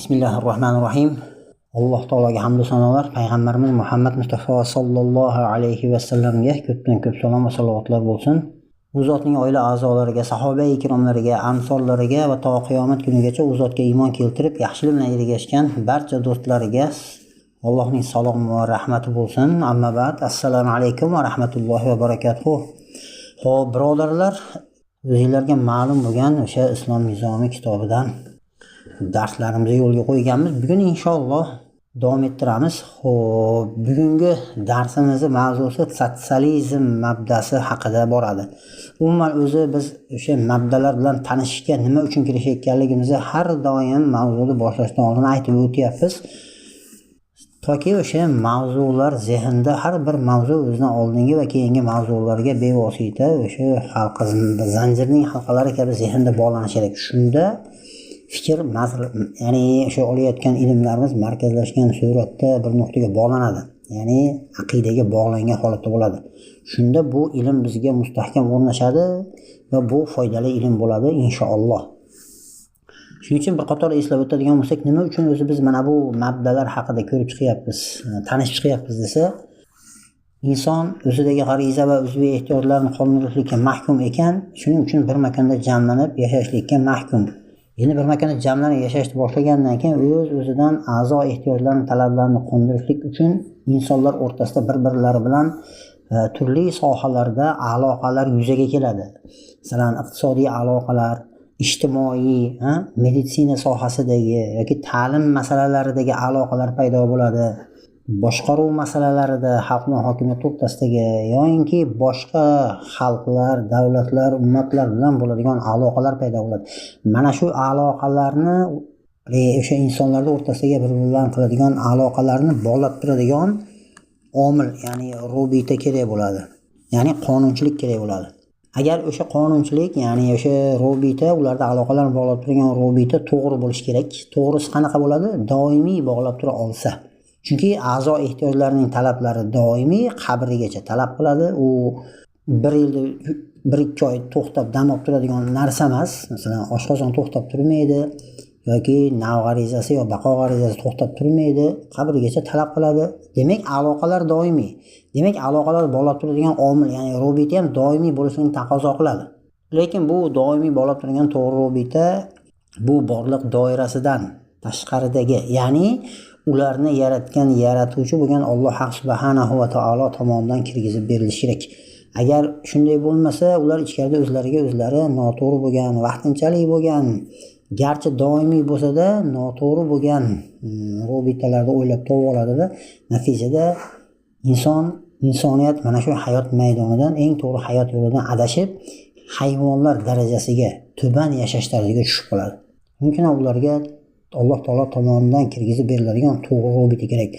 Bismillahirrohmanirrohim. Alloh taologa hamd va sanolar, payg'ambarimiz Muhammad Mustafa sallallohu alayhi va sallamga ko'pdan ko'p salom va salovatlar bo'lsin. U zotning oila a'zolariga, sahoba-i ikromlariga, ansonlariga va to qiyomat kunigacha u zotga iymon keltirib, yaxshilik bilan ergashgan barcha do'stlariga Allohning salomi va rahmati bo'lsin. Amma ba'd. Assalomu alaykum va rahmatullohi va barakatuh. Xo'p, birodarlar, o'zingizlarga ma'lum bo'lgan o'sha Islom nizomi kitobidan darslarimizni yo'lga qo'yganmiz. Bugun inshaalloh davom ettiramiz. Xo'p, bugungi darsimizning mavzusi sotsializm mabdasi haqida boradi. Umuman o'zi biz o'sha mabdalar bilan tanishishga nima uchun kirishayotganligimizni har doim mavzuni boshlashdan oldin aytib o'tyapmiz. Toki o'sha mavzular zehnda har bir mavzu o'zining oldingi va keyingi mavzularga bevosita o'sha halqa zanjirning halqalari kabi zehnda bog'lanishi kerak. Shunda fikr, ya'ni o'sha olayotgan ilmlarimiz markazlashgan suratda bir nuqtaga bog'lanadi. Ya'ni aqidaga bog'langan holatda bo'ladi. Shunda bu ilm bizga mustahkam o'rnashadi va bu foydali ilm bo'ladi inshaalloh. Shuning uchun bir qator eslab o'tadigan bo'lsak, nima uchun o'zi biz mana bu mabdalar haqida ko'rib chiqyapmiz, tanishib chiqyapmiz desa, inson o'zidagi g'ariza va uzviy ehtiyojlarni qondirishlikka mahkum ekan, shuning uchun bir makonda jamlanib yashashlikka mahkum. Endi bir makonda jamlanib yashashni boshlagandan keyin o'zidan a'zo ehtiyojlarini, talablarini qondirishlik uchun insonlar o'rtasida bir-birlari bilan turli sohalarda aloqalar yuzaga keladi. Masalan, iqtisodiy aloqalar, ijtimoiy, meditsina sohasidagi yoki ta'lim masalalaridagi aloqalar paydo bo'ladi. Boshqaruv masalalarida xalqni hokimiyati o'rtasidagi yoki boshqa xalqlar, davlatlar, ummatlar bilan bo'ladigan aloqalar paydo bo'ladi. Mana shu aloqalarni o'sha insonlar o'rtasidagi bir-birlaridan qiladigan aloqalarni bog'lab turadigan omil, ya'ni robita kerak bo'ladi. Ya'ni qonunchilik kerak bo'ladi. Agar o'sha qonunchilik, ya'ni o'sha robita, ularda aloqalarni bog'lab turgan robita to'g'ri bo'lishi kerak. To'g'risi qanaqa bo'ladi? Doimiy bog'lab tura olsa. Chunki a'zo ehtiyojlarining talablari doimiy qabrigacha talab qiladi. U bir yilda 1-2 oy to'xtab dam olib turadigan narsa emas. Masalan, oshqozon to'xtab turmaydi yoki nav g'arizasi yo baqo g'arizasi to'xtab turmaydi, qabrigacha talab qiladi. Demak, aloqalar doimiy. Demak, aloqalar bog'lab turadigan omil, ya'ni robita ham doimiy bo'lishini taqozo qiladi. Lekin bu doimiy bog'lab turgan to'g'ri robita bu borliq doirasidan tashqaridagi, ya'ni ularni yaratgan yaratuvchi bo'lgan Alloh subhanahu va taolo tomonidan kirgizib berilishi kerak. Agar shunday bo'lmasa, ular ichkarida o'zlariga o'zlari noto'g'ri bo'lgan, vaqtinchalik bo'lgan, garchi doimiy bo'lsa-da, noto'g'ri bo'lgan robitalarni o'ylab topib oladi-da, natijada insoniyat mana shu hayot maydonidan, eng to'g'ri hayot yo'lidan adashib, hayvonlar darajasiga, tuban yashash darajasiga tushib qoladi. Mumkin ularga Alloh taolo tomonidan kirgizib beriladigan to'g'ri robita kerak.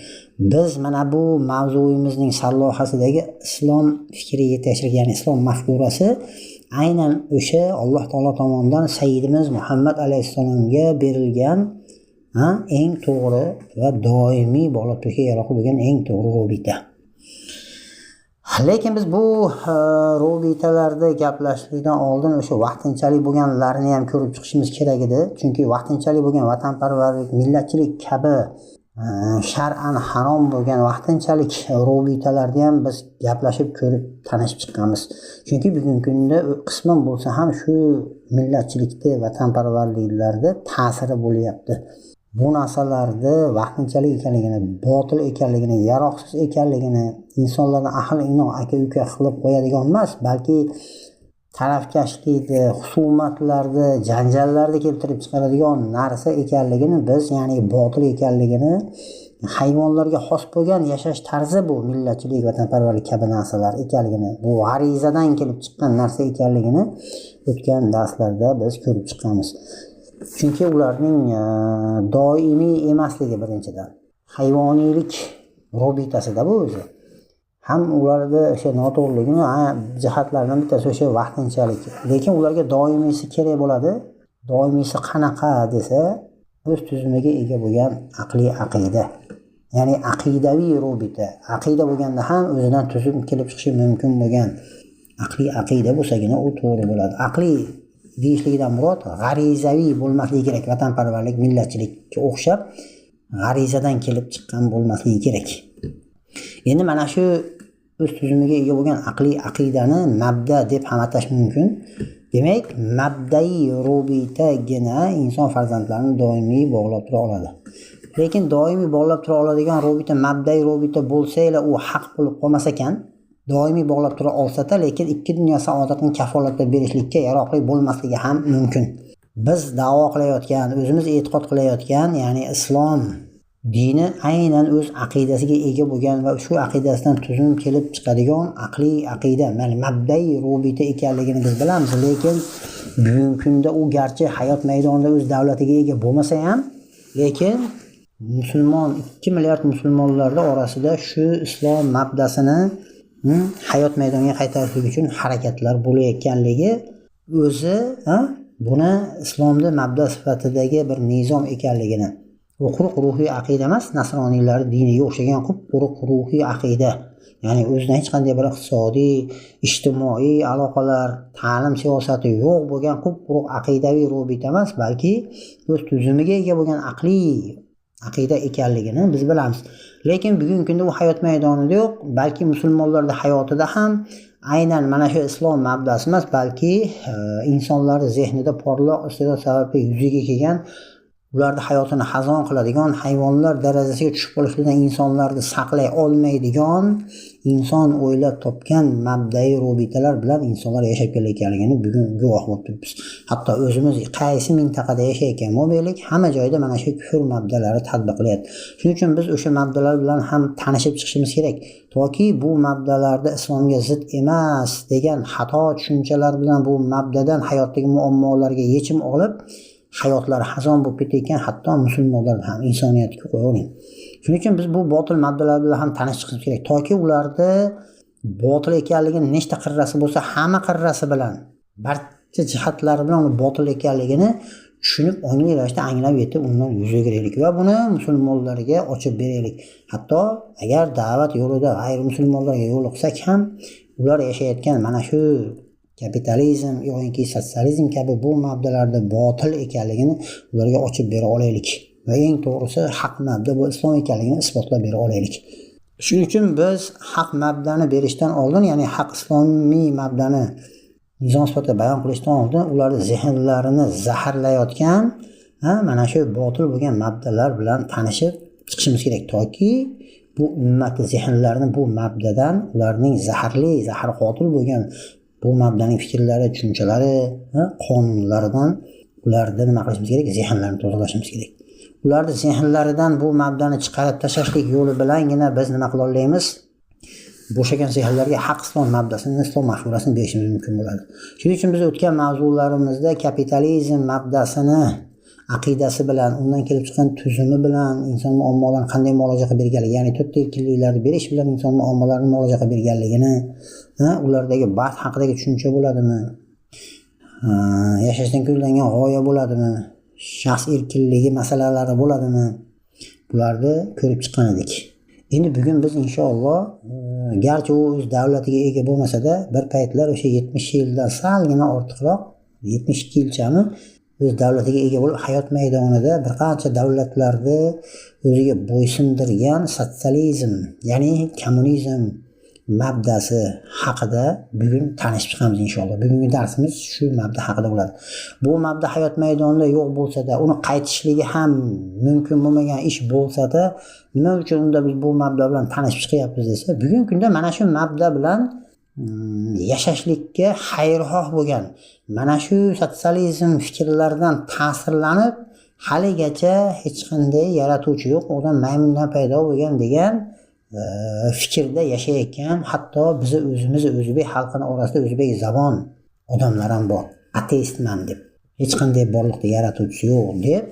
Biz mana bu mavzuyimizning sarlohasidagi islom fikri yetakchilik, ya'ni islom mafkurasi aynan o'sha Alloh taolo tomonidan Sayyidimiz Muhammad alayhissalomga berilgan eng to'g'ri va doimiy bog'lab turishga yaroqli bo'lgan eng to'g'ri robita. Lekin biz bu robitalarda gaplashishdan oldin o'sha vaqtinchalik bo'lganlarni ham ko'rib chiqishimiz kerak edi. Chunki vaqtinchalik bo'lgan vatanparvarlik, millatchilik kabi shar'an harom bo'lgan vaqtinchalik robitalarni ham biz gaplashib ko'rib tanishib chiqqanmiz. Chunki bugungi kunda qisman bo'lsa ham shu millatchilikda, vatanparvarliklarda ta'siri bo'lyapti. Bu narsalarda vaqtinchalik ekanligini, botil ekanligini, yaroqsiz ekanligini insonlarni ahil-inoq aka-uka qilib qo'yadigan emas, balki tarafkashlikni, husumatlarni, janjallarni keltirib chiqaradigan narsa ekanligini biz, ya'ni botil ekanligini, hayvonlarga xos bo'lgan yashash tarzi bu millatchilik, vatanparvarlik kabi narsalar ekanligini, bu g'arizadan kelib chiqqan narsa ekanligini o'tgan darslarda biz ko'rib chiqqanmiz. Chunki ularning doimiy emasligi birinchidan. Hayvoniylik robitasida bu o'zi. Ham ularda o'sha noto'g'riligini jihatlaridan bittasi o'sha vaqtinchalik. Lekin ularga doimiysi kerak bo'ladi. Doimiysi qanaqa desa, o'z tuzumiga ega bo'lgan aqliy aqida. Ya'ni aqidaviy robita. Aqida bo'lganda ham o'zidan tuzum kelib chiqishi mumkin bo'lgan aqliy aqida bo'lsagina u to'g'ri bo'ladi. Aqliy deyishligidan murod g'arizaviy bo'lmasligi kerak. Vatanparvarlik, millatchilikka o'xshab g'arizadan kelib chiqqan bo'lmasligi kerak. Endi mana shu o'z tuzumiga ega bo'lgan aqliy aqidani mabda deb ham atash mumkin. Demak, mabdai robitagina inson farzandlarini doimiy bog'lab tura oladi. Lekin doimiy bog'lab tura oladigan robita mabdai robita bo'lsa-la, u haq bo'lib qolmas ekan. Doimiy bog'lab tura olsa-da, lekin ikki dunyo saodatini kafolatlab berishlikka yaroqli bo'lmasligi ham mumkin. Biz da'vo qilayotgan, o'zimiz e'tiqod qilayotgan, ya'ni islom dini aynan o'z aqidasiga ega bo'lgan va shu aqidasidan tuzum kelib chiqadigan aqliy aqida, ya'ni mabdai robita ekanligini biz bilamiz. Lekin bugungi kunda u garchi hayot maydonida o'z davlatiga ega bo'lmasa ham, lekin musulmon 2 milliard musulmonlar orasida shu islom mabdasini hayot maydoniga qaytarishlik uchun harakatlar bo'layotganligi o'zi buni islomda mabda sifatidagi bir nizom ekanligini, u quruq ruhiy aqida emas, nasroniylar diniga o'xshagan quruq ruhiy aqida, ya'ni o'zidan hech qanday bir iqtisodiy, ijtimoiy aloqalar, ta'lim siyosati yo'q bo'lgan quruq aqidaviy robita emas, balki o'z tuzumiga ega bo'lgan aqliy aqida ekanligini biz bilamiz. Lekin bugungi kunda u hayot maydonida yo'q, balki musulmonlarning hayotida ham aynan mana shu islom mabdasi emas, balki insonlar zehnida porloq iste'dod sababli yuzaga kelgan, ularning hayotini xazon qiladigan, hayvonlar darajasiga tushib qolishdan insonlarni saqlay olmaydigan, inson o'ylab topgan mabdai robitalar bilan insonlar yashab kelayotganligini bugun guvoh bo'lib turibmiz. Hatto o'zimiz qaysi mintaqada yashayotgan bo'lmaylik, hamma joyda mana shu kufr mabdalari tatbiqlayapti. Shuning uchun biz o'sha mabdalar bilan ham tanishib chiqishimiz kerak. Toki bu mabdalarda islomga zid emas degan xato tushunchalar bilan bu mabdadan hayotdagi muammolarga yechim olib, hayotlari xazon bo'lib ketayotgan hatto musulmonlar ham insoniyatga qo'ying. Shuning uchun biz bu botil mabdalar bilan ham tanishib chiqishimiz kerak. Toki ularda botil ekanligini nechta qirrasi bo'lsa, hamma qirrasi bilan, barcha jihatlari bilan uni botil ekanligini tushunib, ongli ravishda anglab yetib undan yuz o'giraylik va buni musulmonlarga ochib beraylik. Hatto agar da'vat yo'lida g'ayri-musulmonlarga yo'liqsak ham, ular yashayotgan mana shu kapitalizm yoki sotsializm kabi bu mabdalarda botil ekanligini ularga ochib bera olaylik va eng to'g'risi haq mabda bu islom ekanligini isbotlab bera olaylik. Shuning uchun biz haq mabdani berishdan oldin, ya'ni haq islomiy mabdani nizom sifatida bayon qilishdan oldin ularning zehnlarini zaharlayotgan mana shu botil bo'lgan mabdalar bilan tanishib chiqishimiz kerak, toki bu ummatning zehnlarini bu mabdadan, ularning zahar qotil bo'lgan bu mabdaning fikrlari, tushunchalari, qonunlaridan ularda nima qilishimiz kerak? Zehnlarni tozalashimiz kerak. Ularning zehnlaridan bu mabdani chiqarib tashlashlik yo'li bilangina biz nima qila olamiz? Bo'shagan zehnlarga haq islom mabdasini, islom mashurasini berishimiz mumkin bo'ladi. Shuning uchun biz o'tgan mavzularimizda kapitalizm mabdasini aqidasi bilan, undan kelib chiqqan tuzumi bilan inson muammolarini qanday muolaja qilib berganligi, ya'ni to'rtta erkinliklarni berish bilan inson muammolarini muolaja qilib berganligini, ulardagi baxt haqidagi tushuncha bo'ladimi? Yashashdan ko'zlangan g'oya bo'ladimi? Shaxs erkinligi masalalari bo'ladimi? Bularni ko'rib chiqqan edik. Endi bugun biz inshaalloh, garchi u o'z davlatiga ega bo'lmasa-da, bir paytlar o'sha 70 yildan salgina ortiqroq, 72 yilchami o'z davlatiga ega bo'lib, hayot maydonida bir qancha davlatlarni o'ziga bo'ysundirgan sotsializm, ya'ni kommunizm mabdasi haqida bugun tanishib chiqamiz inshaalloh. Bugungi darsimiz shu mabda haqida bo'ladi. Bu mabda hayot maydonida yo'q bo'lsa-da, uni qaytishligi ham mumkin bo'lmagan ish bo'lsa-da, nima uchun unda biz bu mabda bilan tanishib chiqyapmiz desa, bugungi kunda mana shu mabda bilan yashashlikka xayrixoh bo'lgan, mana shu sotsializm fikrlaridan ta'sirlanib, haligacha hech qanday yaratuvchi yo'q, odam maymundan paydo bo'lgan degan fikrda yashayotgan, hatto bizi o'zimiz o'zbek xalqini orasida o'zbek zabon odamlar ham bor. Ateistman deb, hech qanday borliqda yaratuvchi yo'q deb,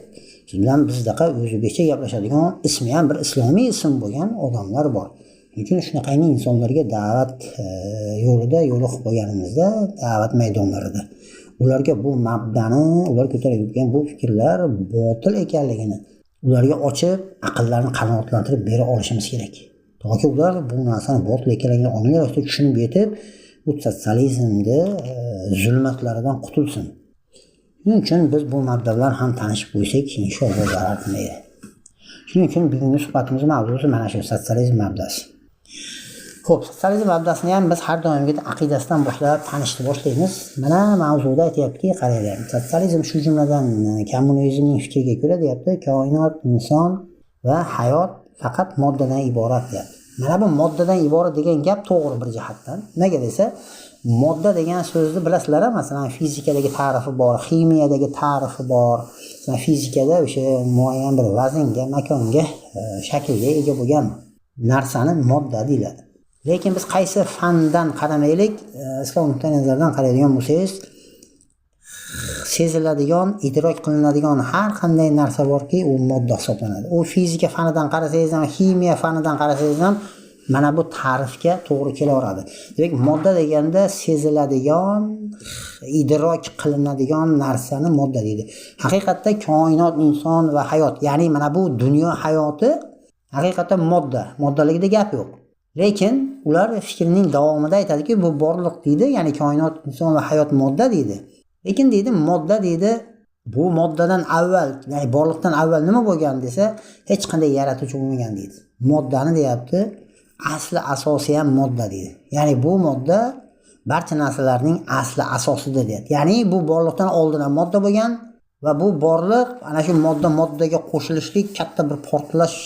bilan bizdaqa o'zbekcha gaplashadigan, ismi ham bir islomiy ism bo'lgan odamlar bor. Chunki shunaqangi insonlarga da'vat yo'lida yo'liqib qolganimizda, da'vat maydonlarida ularga bu mabdani, ular ko'tarib yurgan bu fikrlar botil ekanligini ularga ochib, aqllarini qanoatlantirib bera olishimiz kerak. Toki ular bu narsani botil ekanligini onglarida tushunib yetib, bu sotsializmni zulmatlaridan qutulsin. Shuning uchun biz bu mabda bilan ham tanishib qo'ysak, inshaalloh zarar qilmaydi. Shuning uchun bugungi suhbatimiz mavzusi mana shu sotsializm mabdasi. Xo'p, sotsializm mabdasini ham biz har doimgidek aqidasidan boshlab tanishni boshlaymiz. Mana mavzuda aytayaptiki, qaranglar. Sotsializm shu jumladan kommunizmning fikriga ko'ra deyapti, koinot, inson va hayot faqat moddadan iborat deyapti. Mana bu moddadan iborat degan gap to'g'ri bir jihatdan. Nega desa, modda degan so'zni bilasizlar, masalan, fizikadagi ta'rifi bor, ximiyadagi ta'rifi bor. Masalan, fizikada o'sha muayyan bir vaznga, makonga, shaklga ega bo'lgan narsani modda deyiladi. Lekin biz qaysi fandan qaramaylik, islom nuqtai nazaridan qaraydigan bo'lsangiz, seziladigan, idrok qilinadigan har qanday narsa borki, u modda hisoblanadi. U fizika fanidan qarasangiz ham, ximiya fanidan qarasangiz ham mana bu ta'rifga to'g'ri kelaveradi. Demak, modda deganda seziladigan, idrok qilinadigan narsani modda deydi. Haqiqatda koinot, inson va hayot, ya'ni mana bu dunyo hayoti haqiqatan modda. Moddaligida gap yo'q. Lekin ular fikrining davomida aytadiki, bu borliq deydi, ya'ni koinot, inson va hayot modda deydi. Lekin deydi, modda deydi, bu moddadan avval, ya'ni borliqdan avval nima bo'lgan desa, hech qanday yaratuvchi bo'lmagan deydi. Moddani deyapti, asli asosi ham modda deydi. Ya'ni bu modda barcha narsalarning asli asosidir deydi. Ya'ni bu borliqdan oldin ham modda bo'lgan va bu borliq ana shu moddaga qo'shilishlik katta bir portlash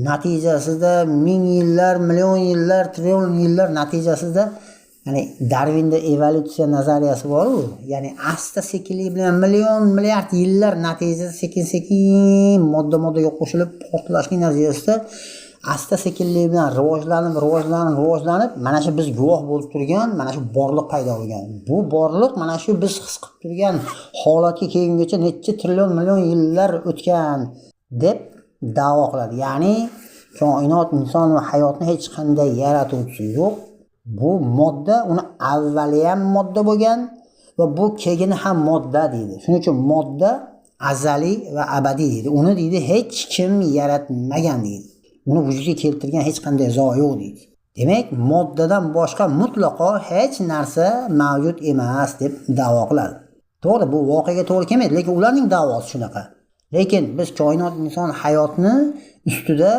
natijasida ming yillar, million yillar, trillion yillar natijasida, ya'ni Darwinda evolyutsiya nazariyasi bor-ku, ya'ni asta sekinlik bilan million milliard yillar natijasida sekin moddaga qo'shilib portlashning natijasida asta sekinlik bilan rivojlanib mana shu biz guvoh bo'lib turgan mana shu borliq paydo bo'lgan. Bu borliq mana shu biz his qilib turgan holatga kelgungacha necha trillion million yillar o'tgan deb da'vo qiladi. Ya'ni koinot, inson va hayotni hech qanday yaratuvchisi yo'q. Bu modda, uni avvali ham modda bo'lgan va bu keyini ham modda deydi. Shuning uchun modda azaliy va abadiy deydi. Uni deydi hech kim yaratmagan deydi. Uni vujudga keltirgan hech qanday zot yo'q deydi. Demak, moddadan boshqa mutlaqo hech narsa mavjud emas deb da'vo qiladi. To'g'ri, bu voqeaga to'g'ri kelmaydi, lekin ularning da'vosi shunaqa. Lekin biz koinot, inson, hayotni ustida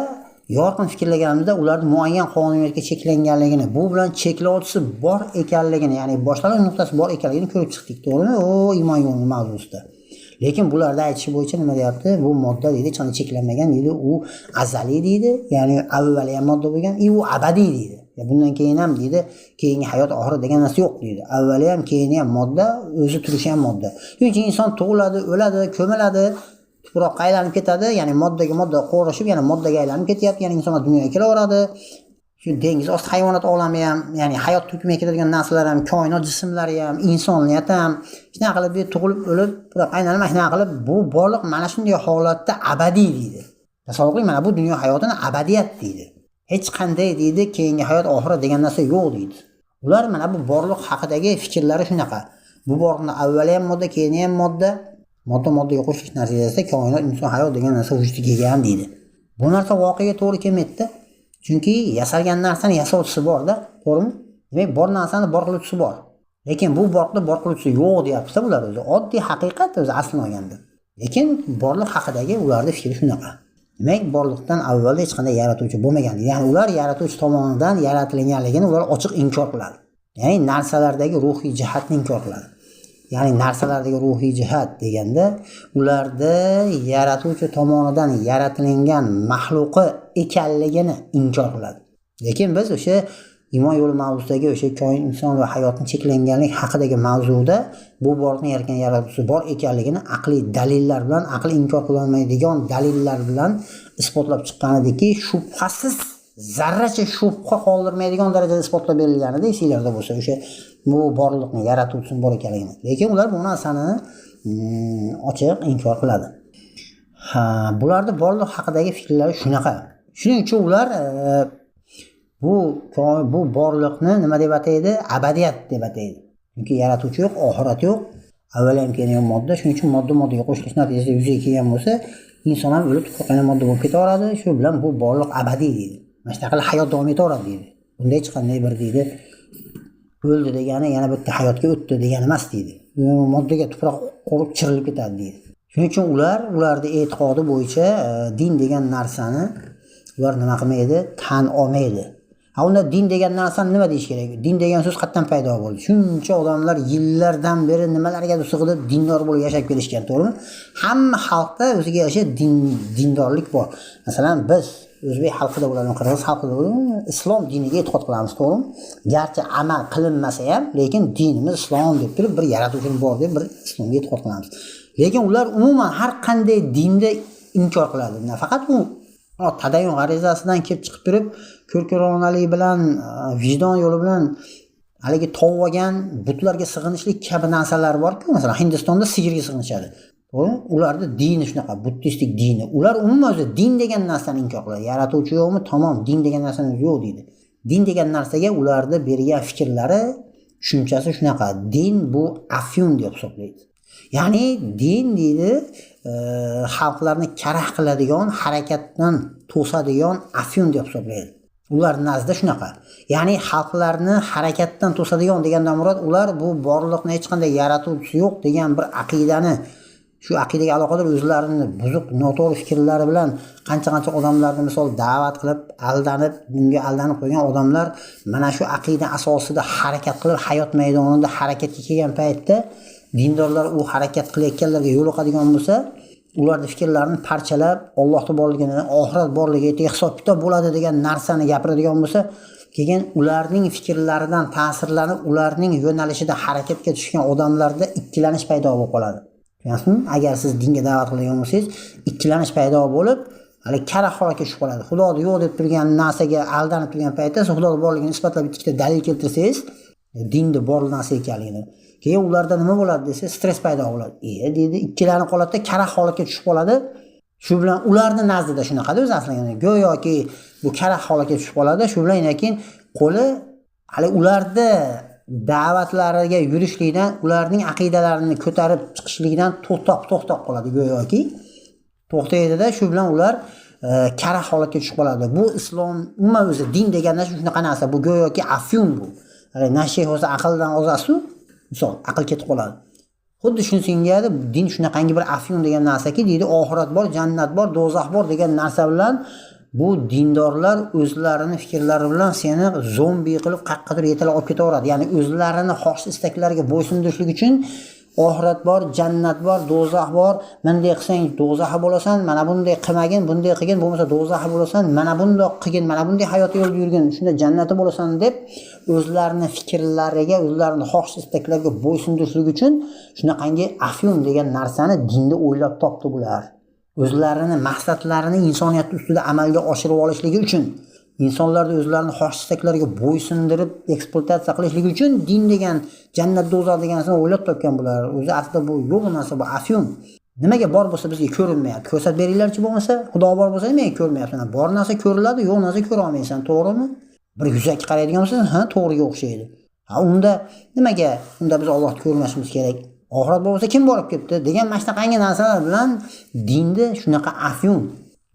yorqin fikrlaganimizda ularning muayyan qonuniyatga cheklanganligini, bu bilan cheklovchisi bor ekanligini, ya'ni boshlanish nuqtasi bor ekanligini ko'rib chiqdik, to'g'rimi? Iymon yo'li mavzusida. Lekin bularda aytishi bo'yicha nima deyapti? Bu modda deydi, chani cheklanmagan deydi, u azaliy deydi, ya'ni avvaliy ham modda bo'lgan, u abadiy deydi. Bundan keyin ham deydi, keyingi hayot oxiri degan narsa yo'q deydi. Avvali ham, keyini ham modda, o'zi turishi ham modda. Chunki inson tug'iladi, o'ladi, ko'miladi, tuproqqa aylanib ketadi, ya'ni moddaga modda qo'rishib, ya'ni moddaga aylanib ketyapti, ya'ni insonlar dunyoga kelaveradi. Shu dengiz osti hayvonot olami ham, ya'ni hayot turkumiga ketadigan narsalar ham, koinot jismlari ham, insoniyat ham shuna qilib tug'ilib, o'lib, tuproqqa aylanib, shuna qilib bu borliq mana shunday holatda abadiy deydi. Tasavvur qiling, mana bu dunyo hayotini abadiyat deydi. Hech qanday deydi, keyingi hayot oxiri degan narsa yo'q deydi. Ular mana bu borliq haqidagi fikrlari shunaqa. Bu borliqning avvali ham modda, keyini ham moddaga qo'shilish natijasida koinot, inson, hayot degan narsa vujudga kelgan deydi. Bu narsa voqeaga to'g'ri kelmaydi-da. Chunki yasalgan narsani yasovchisi bor-da, to'g'rimi? Demak, bor narsani bor qiluvchisi bor. Lekin bu borliqda bor qiluvchisi yo'q deyapti bular o'zi. Oddiy haqiqat o'zi aslini olganda. Lekin borliq haqidagi ularning fikri shunaqa. Demak, borliqdan avval hech qanday yaratuvchi bo'lmagan. Ya'ni ular yaratuvchi tomonidan yaratilganligini ular ochiq inkor qiladi. Ya'ni narsalardagi ruhiy jihatni inkor qiladi. Ya'ni narsalardagi ruhiy jihat deganda ularda yaratuvchi tomonidan yaratilgan maxluqi ekanligini inkor qiladi. Lekin biz o'sha iymon yo'li mavzusidagi o'sha koinot, inson va hayotning cheklanganlik haqidagi mavzuda bu borliqni yaratgan yaratuvchi bor ekanligini aqliy dalillar bilan, aql inkor qila olmaydigan dalillar bilan isbotlab chiqqanidiki, shubhasiz zarracha shubha qoldirmaydigan darajada isbotlab berilganida esinglarda bo'lsa, o'sha bu borliqni yaratuvchi bor ekanligini. Lekin ular bu narsani ochiq inkor qiladi. Bularning borliq haqidagi fikrlari shunaqa. Shuning uchun ular bu borliqni nima deb ataydi? Abadiyat deb ataydi. Chunki yaratuvchi yo'q, oxirat yo'q, avval ham keyin ham modda. Shuning uchun moddaga qo'shilish natijasida yuzaga kelgan bo'lsa, inson ham o'lib tuproqqa modda bo'lib ketaveradi. Shu bilan bu borliq abadiy deydi. Mana shunaqa hayot davom etaveradi deydi. Bunda hech qanday bir deydi o'ldi degani yana bitta hayotga o'tdi degani emas deydi. Moddaga tuproq qolib chirilib ketadi deydi. Shuning uchun ularni e'tiqodi bo'yicha din degan narsani ular nima qilmaydi, tan olmaydi. Ha, unda din degan narsani nima deyish kerak? Din degan so'z qayerdan paydo bo'ldi? Shuncha odamlar yillardan beri nimalarga sig'inib dindor bo'lib yashab kelishgan, to'g'rimi? Hamma xalqda o'ziga yarasha dindorlik bor. Masalan, biz o'zbek xalqida bo'ladimi, qirg'iz xalqida bo'ladimi, islom diniga e'tiqod qilamiz, to'g'rimi? Garchi amal qilinmasa ham, lekin dinimiz islom deb turib, bir yaratuvchi bor deb bir islomga e'tiqod qilamiz. Lekin ular umuman har qanday dinni inkor qiladi. Faqat u tadayyun g'arizasidan kelib chiqib turib, ko'rko'ronalik bilan, vijdon yo'li bilan haligi tovlagan butlarga sig'inishlik kabi narsalar bor-ku, masalan, Hindistonda sigirga sig'inishadi. To'g'ri? Ularda dini shunaqa, buddistik dini. Ular umuman o'zi din degan narsani inkor qiladi. Yaratuvchi yo'qmi? Tamom, din degan narsani yo'q deydi. Din degan narsaga ularda bergan fikrlari, tushunchasi shunaqa. Din bu afyun deb hisoblaydi. Ya'ni din deydi, xalqlarni karax qiladigan, harakatdan to'sadigan afyun deb hisoblaydi. Ular nazdida shunaqa. Ya'ni xalqlarni harakatdan to'sadigan degandan murod ular bu borliqni hech qanday yaratuvchisi yo'q degan bir aqidani, shu aqidaga aloqador o'zlarini buzuq, noto'g'ri fikrlari bilan qancha odamlarni misol da'vat qilib, bunga aldanib qo'ygan odamlar mana shu aqida asosida harakat qilib, hayot maydonida harakatga kelgan paytda dindorlar u harakat qilayotganlarga yo'liqadigan bo'lsa, ularning fikrlarini parchalab, Allohning borligini, oxirat borligiga hisob-kitob bo'ladi degan narsani gapiradigan bo'lsa, keyin ularning fikrlaridan ta'sirlanib, ularning yo'nalishida harakatga tushgan odamlarda ikkilanish paydo bo'lib qoladi. Tushunasizmi? Agar siz dinga da'vat qiladigan bo'lsangiz, ikkilanish paydo bo'lib, hali karax holatga tushib qoladi. Xudoning yo'q deb turgan narsaga aldanib turgan paytda siz Xudoning borligini isbotlab ikkita dalil keltirsangiz, dinni bor narsa ekanligini. Keyin ularda nima bo'ladi desa, stress paydo bo'ladi. Deydi, ikkilanib qoladi, karax holatga tushib qoladi. Shu bilan ularning nazdida shunaqada o'zi aslida. Go'yoki bu karax holatga tushib qoladi. Shu bilan keyin qo'li hali ularda da'vatlariga yurishlikdan, ularning aqidalarini ko'tarib chiqishlikdan to'xtab qoladi go'yoki. To'xtaydi-da, shu bilan ular karax holatga tushib qoladi. Bu islom umuman o'zi din degan narsa shunaqa narsa. Bu go'yoki afyun bu. Nashih bo'lsa aqldan ozasi, misol aql ketib qoladi. Xuddi shuningdek din shunaqangi bir afyun degan narsaki, deydi, oxirat bor, jannat bor, do'zax bor degan narsa bilan bu dindorlar o'zlarining fikrlari bilan seni zombi qilib qaqqadir yetalab olib ketaveradi. Ya'ni o'zlarining xohish istaklariga bo'ysundirishlik uchun oxirat bor, jannat bor, do'zax bor. Bunday qilsang do'zax bo'lasan, mana bunday qilmagin, bunday qilgin, bo'lmasa do'zax bo'lasan, mana bundoq qilgin, mana bunday hayot yo'lida yurgin, shunda jannati bo'lasan deb o'zlarining fikrlariga, o'zlarining xohish istaklariga bo'ysundirishlik uchun shunaqangi afyun degan narsani dinda o'ylab topdi bular. O'zlarini maqsadlarini insoniyat ustida amalga oshirib olishligi uchun, insonlarni o'zlarining xohish istaklariga bo'ysundirib ekspluatatsiya qilishligi uchun din degan, jannat, do'zax degan narsani o'ylab topgan bular. O'zi aslida bu yo'q narsa, bu afyun. Nimaga bor bo'lsa bizga ko'rinmayapti? Ko'rsatib beringlarchi bo'lmasa, Xudo bor bo'lsa nimaga ko'rmayapsan? Bor narsa ko'riladi, yo'q narsa ko'ra olmaysan, to'g'rimi? Bir yuzaki qaraydigan bo'lsa, ha, to'g'riga o'xshaydi. Ha, unda nimaga biz Allohni ko'rmasimiz kerak? Oxirat bo'lsa kim borib ketdi degan mashtaqangi narsalar bilan dinda shunaqa afyun.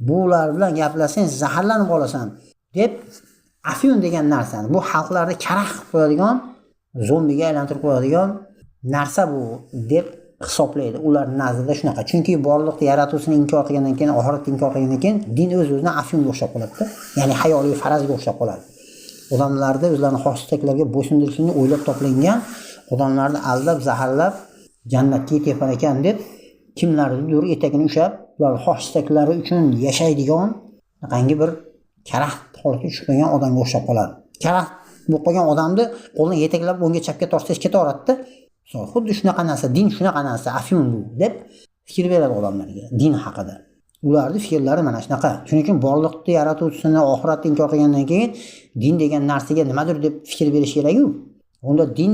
Bular bilan gaplashsang zaharlanib qolasan deb afyun degan narsani, bu xalqlarni karax qilib qo'yadigan, zombiga aylantirib qo'yadigan narsa bu deb hisoblaydi. Ular nazdida shunaqa. Chunki borliqni yaratuvchini inkor qilgandan keyin, oxiratni inkor qilgandan keyin din o'z-o'zidan afyunga o'xshab qoladi-da. Ya'ni hayoliy farazga o'xshab qoladi. Odamlarni o'zlarining xohish istaklariga bo'ysundirishni o'ylab toplangan, odamlarni aldab, zaharlab jannatga yetaman ekan deb kimlarnidir etagini ushlab, ular xohish istaklari uchun yashaydigan qangi bir karaxt holatga tushib qolgan odamga o'xshab qoladi. Karaxt bo'lib qolgan odamni qo'lini yetaklab o'ngga chapga tortsangiz ketaveradi-da. Xuddi shunaqa narsa, din shunaqa narsa, afyun bu deb fikr beradi odamlarga din haqida. Ularning fikrlari mana shunaqa. Shuning uchun borliqni yaratuvchisini, oxiratni inkor qilgandan keyin din degan narsaga nimadir deb fikr berish kerak-ku. Unda din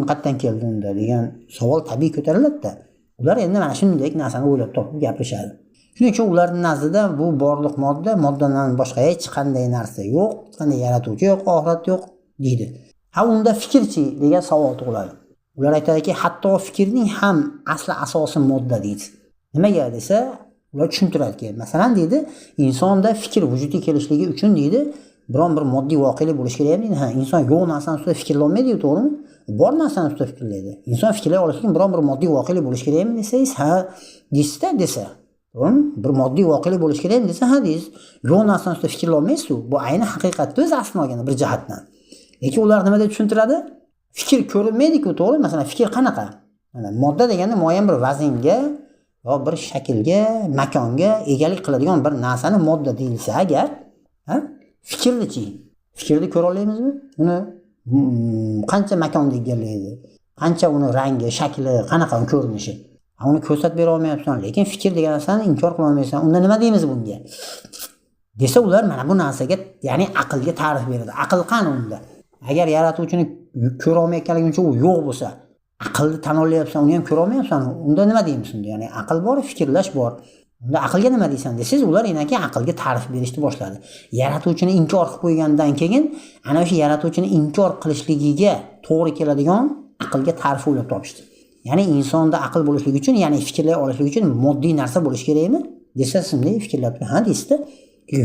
qayerdan keldi unda degan savol tabiiy ko'tariladi-da. Ular endi mana shunday narsani o'ylab topib gapirishadi. Shuning uchun ularning nazdida bu borliq moddadan boshqa hech qanday narsa yo'q, hech qanday yaratuvchi yo'q, oxirat yo'q deydi. Ha, unda fikrchi degan savol tug'iladi. Ular aytadiki, hatto fikrning ham asli asosi modda deydi. Nimaga desa, ular tushuntiradiki, masalan deydi, insonda fikr vujudga kelishligi uchun deydi, biron bir moddiy voqelik bo'lishi kerak deydi. Ha, inson yo'q narsani ustida fikrlolmaydi-ku, to'g'rimi? Bor narsani ustida fikrlaydi. Inson fikrlay olishi uchun biron bir moddiy voqelik bo'lishi kerakmi desangiz, ha deysizda desa. To'g'rimi? Bir moddiy voqelik bo'lishi kerakmi desa, ha deysiz. Yo'q narsani ustida fikrlolmaysiz-ku. Bu ayni haqiqatda o'zi aslini olganda bir jihatdan. Lekin ular nima deb tushuntiradi? Fikr ko'rinmaydi-ku, to'g'ri? Masalan, fikr qanaqa? Mana modda deganda muayyan bir vaznga yo bir shaklga, makonga egalik qiladigan bir narsani modda deyilsa agar, ha? Fikrni-chi? Fikrni ko'ra olamizmi? Uni qancha makonda egallaydi? Qancha uni rangi, shakli, qanaqa ko'rinishi? Uni ko'rsatib bera olmayapsan, lekin fikr degan narsani inkor qila olmaysan. Unda nima deymiz bunga? Desa ular mana bu narsaga, ya'ni aqlga ta'rif beradi. Aql qani unda? Agar yaratuvchini ko'ra olmayotganliging uchun u yo'q bo'lsa, aqlni tan olyapsan, uni ham ko'ra olmayapsan, unda nima deymiz unda? Ya'ni aql bor, fikrlash bor. Unda aqlga nima deysan desiz, ular enaki aqlga ta'rif berishni boshladi. Yaratuvchini inkor qilib qo'ygandan keyin, ana o'sha yaratuvchini inkor qilishligiga to'g'ri keladigan aqlga ta'rif o'ylab topishdi. Ya'ni insonda aql bo'lishligi uchun, ya'ni fikrlay olishligi uchun moddiy narsa bo'lishi kerakmi? Desa, shunday fikrlab, ha deysizda.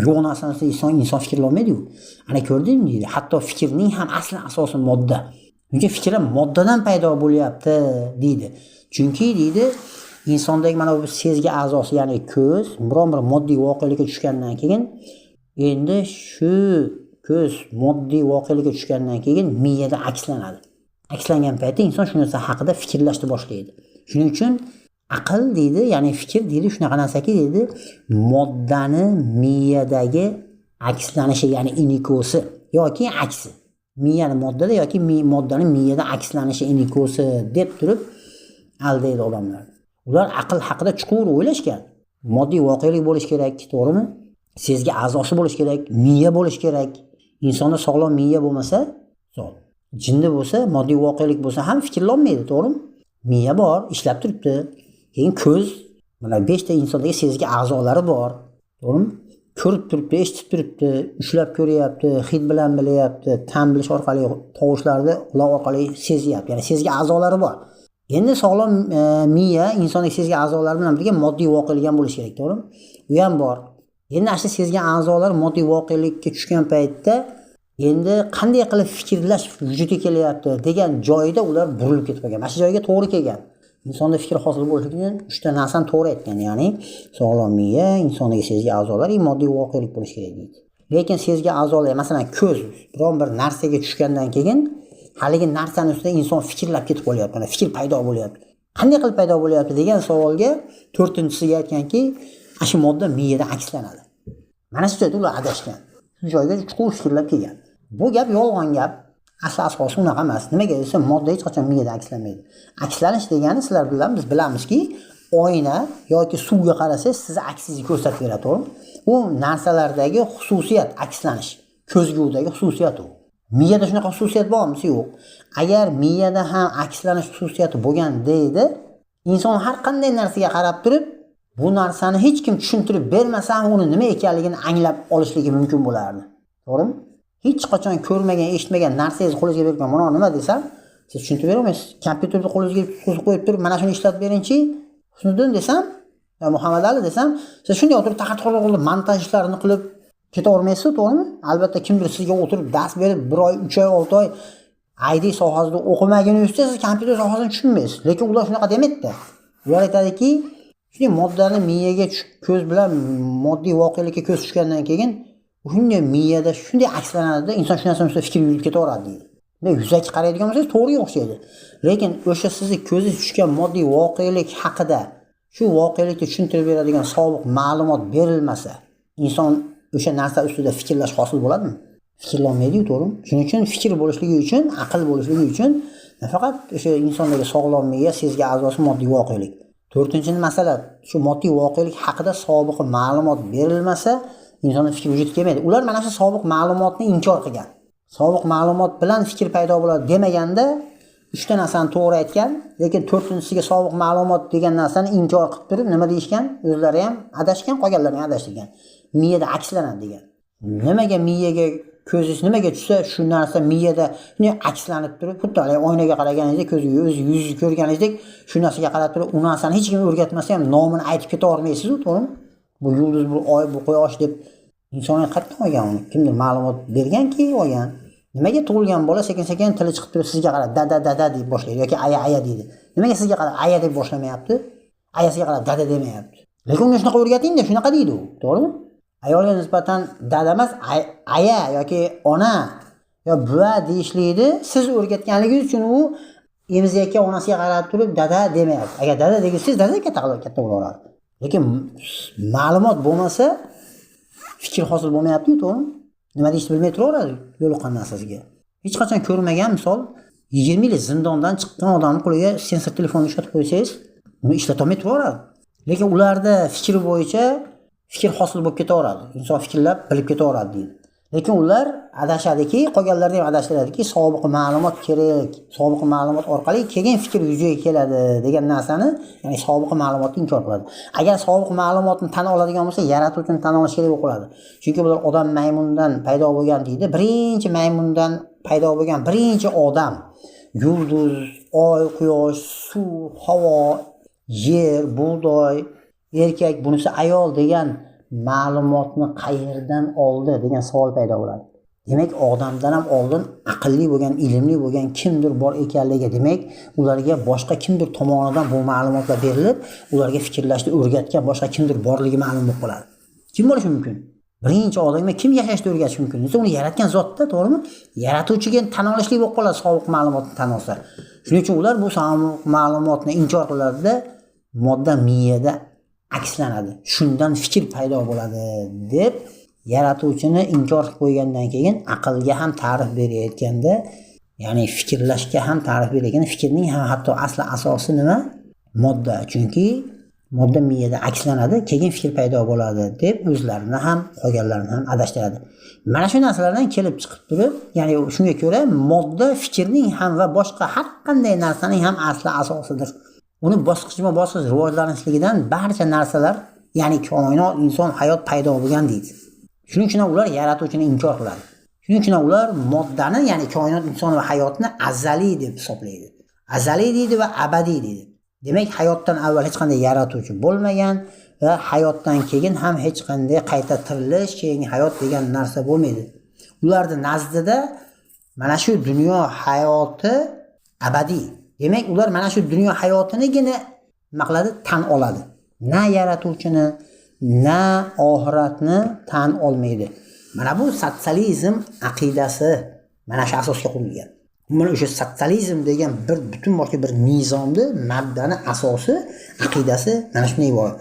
Yo'q narsani inson fikrlolmaydi-ku. Ana ko'rdingmi deydi. Hatto fikrning ham asli asosi modda. Chunki fikr moddadan paydo bo'lyapti deydi. Chunki deydi, insondagi mana bu sezgi a'zosi, ya'ni ko'z, biron bir moddiy voqelikka tushgandan keyin, endi shu ko'z moddiy voqelikka tushgandan keyin miyada akslanadi. Akslangan paytda inson shu narsa haqida fikrlashni boshlaydi. Shuning uchun aql deydi, ya'ni fikr deydi, shunaqa narsaki deydi, moddani miyadagi akslanishi, ya'ni inikosi yoki aksi. Miyani moddada yoki moddani miyada akslanishi, inikosi deb turib aldaydi odamlar. Ular aql haqida chuqur o'ylashgan. Moddiy voqelik bo'lish kerak, to'g'rimi? Sezgi a'zosi bo'lish kerak, miya bo'lish kerak. Insonda sog'lom miya bo'lmasa, jinni bo'lsa, moddiy voqelik bo'lsa ham fikrlolmaydi, to'g'rimi? Miya bor, ishlab turibdi. Keyin ko'z, mana 5 ta insondagi sezgi a'zolari bor, to'g'rimi? Ko'rib turibdi, eshitib turibdi, ushlab ko'ryapti, hid bilan bilyapti, ta'm bilish orqali tovushlarni quloq orqali sezyapti. Ya'ni sezgi a'zolari bor. Endi sog'lom miya insondagi sezgi a'zolari bilan birga moddiy voqelik ham bo'lishi kerak, to'g'rimi? U ham bor. Endi ashla sezgi a'zolar moddiy voqelikka tushgan paytda endi qanday qilib fikrlash vujudga kelyapti degan joyda ular burilib ketib qolgan. Mana shu joyga to'g'ri kelgan. Insonda fikr hosil bo'lishi uchun 3 ta narsani to'g'ri aytgan, ya'ni sog'lom miya, insondagi sezgi a'zolari, moddiy voqelik bo'lishi kerak deydi. Lekin sezgi a'zolar, masalan ko'z, biron bir narsaga tushgandan keyin haligi narsani ustida inson fikrlab ketib qolyapti, mana fikr paydo bo'lyapti. Qanday qilib paydo bo'lyapti degan savolga 4-inchisiga aytganki, shu modda miyada akslanadi. Mana shu joyda ular adashgan. Shu joyga chuqur fikrlab kelgan. Bu gap yolg'on gap. Asli asosi unaqa emas. Nimaga desa, modda hech qachon miyada akslanmaydi. Akslanish degani sizlar bilan biz bilamizki, oyna yoki suvga qarasangiz sizni aksingizni ko'rsatib beradi, to'g'rimi? U narsalardagi xususiyat, akslanish, ko'zgudagi xususiyat u. Miyada shunaqa xususiyat bormi? Yo'q. Agar miyada ham akslanish xususiyati bo'lgan deydi, inson har qanday narsaga qarab turib, bu narsani hech kim tushuntirib bermasa ham uni nima ekanligini anglab olishligi mumkin bo'lardi. To'g'rimi? Hech qachon ko'rmagan, eshitmagan narsangizni qo'lingizga bergan, mana nima desam, siz tushuntirib bera olmaysiz. Kompyuterni qo'lingizga qo'yib turib, mana shuni ishlatib bering-chi, Husniddin desam, yo Muhammad Ali desam, siz shunday o'tirib taqat-taqat qilib montaj ishlarini qilib keta olmaysiz, to'g'rimi? Albatta kimdir sizga o'tirib dars berib 1 oy, 3 oy, 6 oy IT sohasida o'qimaguningizda siz kompyuter sohasini tushunmaysiz. Lekin ular shunaqa demaydi. Ular aytadiki, shunday moddani miyaga ko'z bilan moddiy voqelikka ko'z tushgandan keyin shunday miyada shunday akslanadi, inson shu narsaga fikr yurib ketaveradi deydi. Men yuzaki qaraydigan bo'lsangiz to'g'riga o'xshaydi. Lekin o'sha sizni ko'zingiz tushgan moddiy voqelik haqida shu voqelikni tushuntirib beradigan sobiq ma'lumot berilmasa, inson o'sha narsa ustida fikrlash hosil bo'ladimi? Fikrlanmaydi-ku, to'g'rimi? Shuning uchun fikr bo'lishligi uchun, aql bo'lishligi uchun nafaqat o'sha insondagi sog'lom miya, sezgi a'zosi moddiy voqelik. 4-masala, shu moddiy voqelik haqida sobiq ma'lumot berilmasa, insonda fikr vujudga kelmaydi. Ular mana shu sobiq ma'lumotni inkor qilgan. Sobiq ma'lumot bilan fikr paydo bo'ladi demaganda 3 ta narsani to'g'ri aytgan, lekin 4-siga sobiq ma'lumot degan narsani inkor qilib turib, nima deyishgan? O'zlari ham adashgan, qolganlar ham adashgan. Miyada akslanadi degan. Nimaga miyaga ko'zingiz nimaga tushsa, shu narsa miyada akslanib turib, xuddi oynaga qaraganingizdek, yuzingizni ko'rganingizdek, shu narsaga qarab turib, u narsani hech kim o'rgatmasa ham nomini aytib keta olmaysiz-ku, to'g'rimi? Bu yulduz, bu oy, bu quyosh deb Insoniyat qayerdan olgan uni? Kimdir ma'lumot berganki olgan. Nimaga tug'ilgan bola sekin-sekin tili chiqib turib sizga qarab dada deb boshlaydi yoki aya deydi. Nimaga sizga qarab aya deb boshlamayapti? Ayasiga qarab dada demayapti. Lekin unga shunaqa o'rgating-da, shunaqa deydi u, to'g'rimi? Ayolga nisbatan dada emas, aya yoki ona yo buva deyishlikni siz o'rgatganligingiz uchun u emizayotgan onasiga qarab turib dada demayapti. Agar dada desangiz dada katta bo'laveradi. Lekin ma'lumot bo'lmasa fikr hosil bo'lmayapti-ku, to'g'rimi? Nima deyishni bilmay turaveradi yo'liqqan narsasiga. Hech qachon ko'rmagan misol 20 yil zindondan chiqqan odamning qo'liga sensor telefonni ushlatib qo'ysangiz, uni ishlatolmay turaveradi. Lekin ularda fikri bo'yicha fikr hosil bo'lib ketaveradi. Inson fikrlab bilib ketaveradi deydi. Lekin ular adashadiki, qolganlarni ham adashtiradiki, sobiq ma'lumot kerak. Sobiq ma'lumot orqali keyin fikr yuzaga keladi degan narsani, ya'ni sobiq ma'lumotni inkor qiladi. Agar sobiq ma'lumotni tan oladigan bo'lsa, yaratuvchini tan olish kerak bo'lib qoladi. Chunki bular odam maymundan paydo bo'lgan deydi. Birinchi maymundan paydo bo'lgan birinchi odam yulduz, oy, quyosh, suv, havo, yer, bug'doy, erkak, bunisi ayol degan ma'lumotni qayerdan oldi degan savol paydo bo'ladi. Demak, odamdan ham oldin aqlli bo'lgan, ilmli bo'lgan kimdir bor ekanligi, demak, ularga boshqa kimdir tomonidan bu ma'lumotlar berilib, ularga fikrlashni o'rgatgan boshqa kimdir borligi ma'lum bo'lib qoladi. Kim bo'lishi mumkin? Birinchi odamga kim yashashni o'rgatishi mumkin? Uni yaratgan zotda, to'g'rimi? Yaratuvchiga tan olishlik bo'lib qoladi sobiq ma'lumotni tan olsa. Shuning uchun ular bu sobiq ma'lumotni inkor qiladida, modda miyada akslanadi. Shundan fikr paydo bo'ladi deb yaratuvchini inkor qilib qo'ygandan keyin aqlga ham ta'rif berayotganda, ya'ni fikrlashga ham ta'rif berayotganda fikrning ham hatto asli asosi nima? Modda. Chunki modda miyada akslanadi, keyin fikr paydo bo'ladi deb o'zlarini ham qolganlarini ham adashtiradi. Mana shu narsalardan kelib chiqib turib, ya'ni shunga ko'ra modda fikrning ham va boshqa har qanday narsaning ham asli asosidir. Uni bosqichma-bosqich rivojlanishligidan barcha narsalar, ya'ni koinot, inson, hayot paydo bo'lgan deydi. Shuning uchun ular yaratuvchini inkor qiladi. Shuning uchun ular moddani, ya'ni koinot, inson va hayotni azaliy deb hisoblaydi. Azaliy deydi va abadiy deydi. Demak, hayotdan avval hech qanday yaratuvchi bo'lmagan va hayotdan keyin ham hech qanday qayta tirilish, keyingi hayot degan narsa bo'lmaydi. Ularning nazdida mana shu dunyo hayoti abadiy. Demak, ular mana shu dunyo hayotinigina nima qiladi? Tan oladi. Na yaratuvchini, na oxiratni tan olmaydi. Mana bu sotsializm aqidasi mana shu asosga qurilgan. Mana o'sha sotsializm degan bir butun bir nizomni, mabdani asosi, aqidasi mana shunday iborat.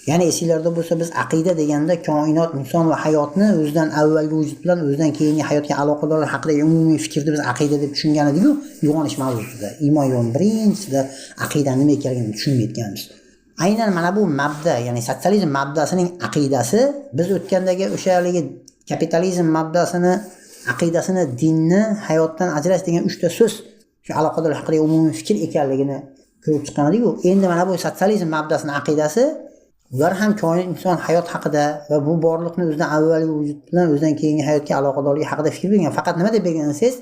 Ya'ni esinglarda bo'lsa, biz aqida deganda koinot, inson va hayotni o'zidan avvalgi vujud bilan o'zidan keyingi hayotga aloqadorlar haqidagi umumiy fikrni biz aqida deb tushungan edik-ku, uyg'onish mavzusida. Iymon yo'l birinchisida aqida nima ekanligini tushunmayotganmiz. Aynan mana bu mabda, ya'ni sotsializm mabdasining aqidasi biz o'tgandagi o'shaligi kapitalizm mabdasini, aqidasini, dinni hayotdan ajrash degan 3 ta so'z shu aloqadorlar haqidagi umumiy fikr ekanligini ko'rib chiqqan edik-ku. Endi mana bu sotsializm mabdasining aqidasi ular ham koinot, inson, hayot haqida va bu borliqni o'zidan avvalgi vujud bilan o'zidan keyingi hayotga aloqadorligi haqida fikr bergan. Faqat nima deb bergan desangiz,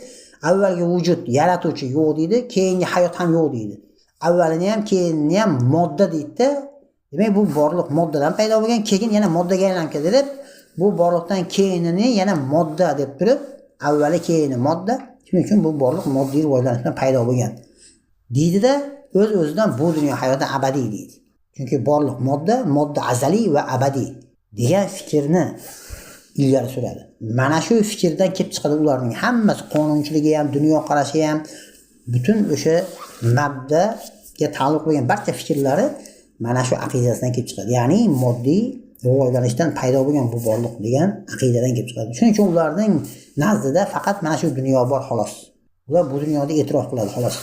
avvalgi vujud, yaratuvchi yo'q deydi, keyingi hayot ham yo'q deydi. Avvalini ham, keyinini ham modda deydi. Demak, bu borliq moddadan paydo bo'lgan, keyin yana moddaga aylanib ketadi deb, bu borliqdan keyinini yana modda deb turib, avvali keyini modda. Shuning uchun bu borliq moddiy rivojlanishdan paydo bo'lgan. Deydi-da, o'z-o'zidan bu dunyo hayoti abadiy deydi. Chunki borliq modda azaliy va abadiy degan fikrni ilgari suradi. Mana shu fikrdan kelib chiqadi ularning hammasi, qonunchiligi ham, dunyo qarashi ham, butun o'sha mabdaga taalluq bo'lgan barcha fikrlari mana shu aqidasidan kelib chiqadi. Ya'ni moddiy rivojlanishdan paydo bo'lgan bu borliq degan aqidadan kelib chiqadi. Shuning uchun ularning nazdida faqat mana shu dunyo bor xolos. Ular bu dunyoda e'tirof qiladi xolos.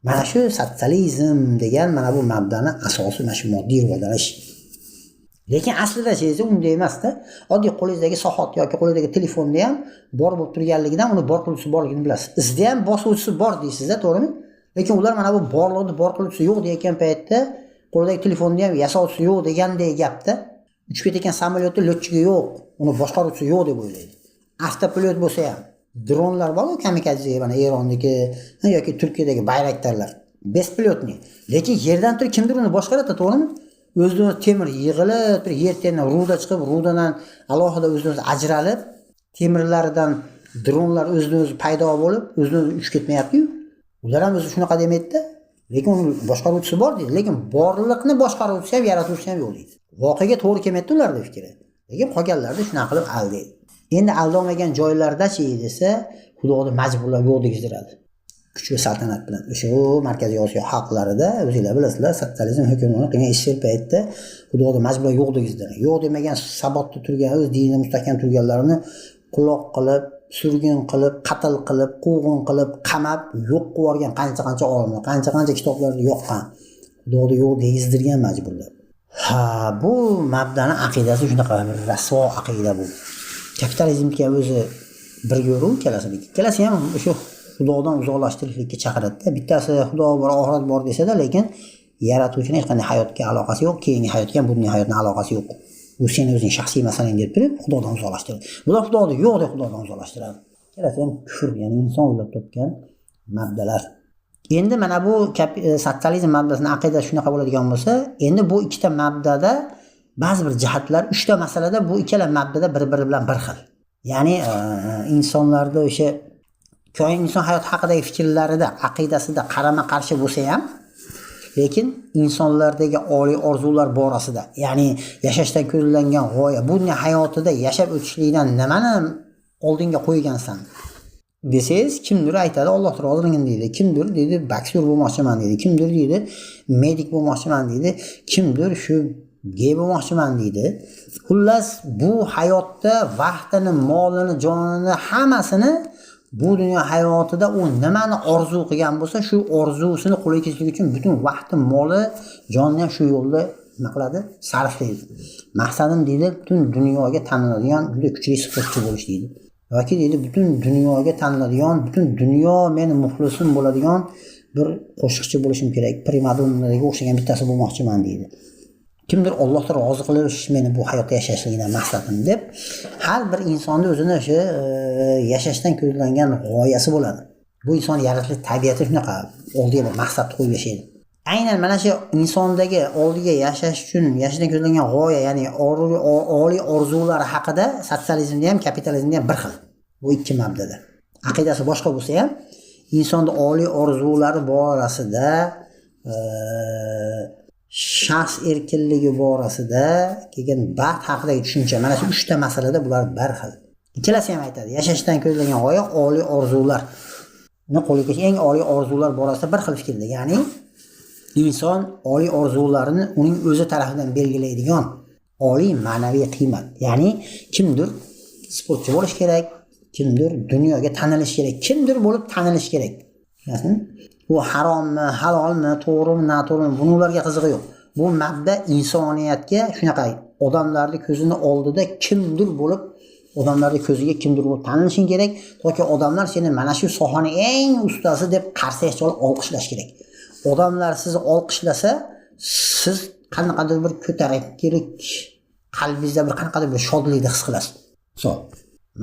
Mana shu sotsializm degan mana bu mabdani asosi mana shu moddiy rivojlanish. Lekin aslida siz unday emas-da. Oddiy qo'lingizdagi soat yoki qo'lingizdagi telefonda ham bor bo'lib turganligidan uni bor qiluvchisi borligini bilasiz. Sizda ham bosuvchisi bor deysiz-da, to'g'rimi? Lekin ular mana bu borlikni bor qiluvchisi yo'q degan paytda qo'ldagi telefonni ham yasovchisi yo'q degandek gapda. Uchib ketgan samolyotda lotchiga yo'q, uni boshqaruvchisi yo'q deb o'ylaydi. Avtopilot bo'lsa ham dronlar bor-ku, kamikaze, mana Erondagi yoki Turkiyadagi bayraktarlar, bespilotni. Lekin yerdan turib kimdir uni boshqaradi, to'g'rimi? o'zidan temir yig'ilib, bir yerdan ruda chiqib, rudadan alohida o'zidan ajralib, temirlaridan dronlar o'zidan o'zi paydo bo'lib, o'zidan o'zi uchib ketmayapti-yu. Ular ham o'zi shunaqa demaydi-da. Lekin uning boshqaruvchisi bor deydi. Lekin borliqni boshqaruvchisi ham, yaratuvchisi ham yo'q deydi. Voqeaga to'g'ri kelmaydi ularda fikri. Lekin qolganlarda shunaqa qilib aldaydi. Endi aldolmagan joylarda-chi desa, Xudoni majburlab yo'q degizdiradi. Kuch va saltanat bilan. O'sha Markaziy Osiyo xalqlarida o'zingizlar bilasizlar, sotsializm hukmronlik qilgan ishsel paytda Xudoni majburlab yo'q degizdiradi. Yo'q demagan sabotda turgan, o'z dinida mustahkam turganlarni quloq qilib, surgun qilib, qatl qilib, quvg'in qilib, qamab, yo'q qilib yuborgan qancha olimlar, qancha kitoblarni yoqqan. Xudoni yo'q degizdirgan majburlab. Ha, bu mabdani aqidasi shunaqa bir rasvo aqida bu. Kapitalizmga o'zi bir yo'ru ikkalasi ham o'sha Xudodan uzoqlashtirishlikka chaqiradi. Bittasi Xudo bor, oxirat bor desa-da, lekin yaratuvchining hech qanday hayotga aloqasi yo'q, keyingi hayotga ham bunday hayotning aloqasi yo'q. Bu sening o'zing shaxsiy masalang deb turib, Xudodan uzoqlashtiradi. Bular Xudoni yo'q deb Xudodan uzoqlashtiradi. Ikkalasi ham kufr, ya'ni inson o'ylab topgan mabdalar. Endi mana bu sotsializm mabdasining aqidasi shunaqa bo'ladigan bo'lsa, endi bu ikkita mabdada ba'zi bir jihatlar, uchta masalada bu ikkala mabdada bir-biri bilan bir xil. Ya'ni insonlarda o'sha inson hayot haqidagi fikrlarida, aqidasida qarama-qarshi bo'lsa ham, lekin insonlardagi oliy orzular borasida, ya'ni yashashdan ko'zlangan g'oya, bu dunyo hayotida yashab o'tishlikdan nimani oldinga qo'ygansan desangiz, kimdir aytadi Alloh roziligin deydi, kimdir deydi boksyor bo'lmoqchiman deydi, kimdir deydi medik bo'lmoqchiman deydi, kimdir shu gey bo'lmoqchiman deydi. Xullas bu hayotda vaqtini, molini, jonini, hammasini bu dunyo hayotida u nimani orzu qilgan bo'lsa, shu orzusini qo'lga kiritishlik uchun butun vaqti, moli, jonini ham shu yo'lda nima qiladi? Sarflaydi. Maqsadim deydi, butun dunyoga taniladigan juda kuchli sportchi bo'lish deydi. Yoki deydi, butun dunyoga taniladigan, butun dunyo meni muxlisim bo'ladigan bir qo'shiqchi bo'lishim kerak, primadonnaga o'xshagan bittasi bo'lmoqchiman deydi. Kimdir Allohga rozi qilish meni bu hayotda yashashligimdan maqsadim deb har bir insonning o'zini o'sha yashashdan ko'zlangan g'oyasi bo'ladi. Bu inson yaratilish tabiati shunaqa, oldiga bir maqsad qo'yib yashaydi. Aynan mana shu insondagi oldiga yashash uchun yashashdan ko'zlangan g'oya, ya'ni oliy orzular haqida sotsializmda ham, kapitalizmda ham bir xil. Bu ikki mabdada. Aqidasi boshqa bo'lsa ham, insonning oliy orzulari borasida shaxs erkinligi borasida kelgan baxt haqidagi tushuncha, mana shu uchta masalada bular bir xil. Ikkalasi ham aytadi, yashashdan ko'zlangan g'oya oliy orzular. Qo'lga kelgan eng oliy orzular borasida bir xil fikrda. Ya'ni inson oliy orzularini uning o'zi tarafidan belgilaydigan oliy ma'naviy qiymat. Ya'ni kimdir sportchi bo'lish kerak, kimdir dunyoga tanilish kerak, kimdir bo'lib tanilish kerak. Bu harommi, halolmi, to'g'rimi, noto'g'rimi, bularga qizig'i yo'q. Bu mabda insoniyatga shunaqa odamlarning ko'zini oldida kimdir bo'lib, odamlarning ko'ziga kimdir bo'lib tanilishing kerak, toki odamlar seni mana shu sohaning eng ustasi deb qarsak cholib olqishlash kerak. Odamlar sizni olqishlasa, siz qanaqadir bir ko'tarinkilik, qalbingizda bir qanaqadir bir shodlikni his qilasiz.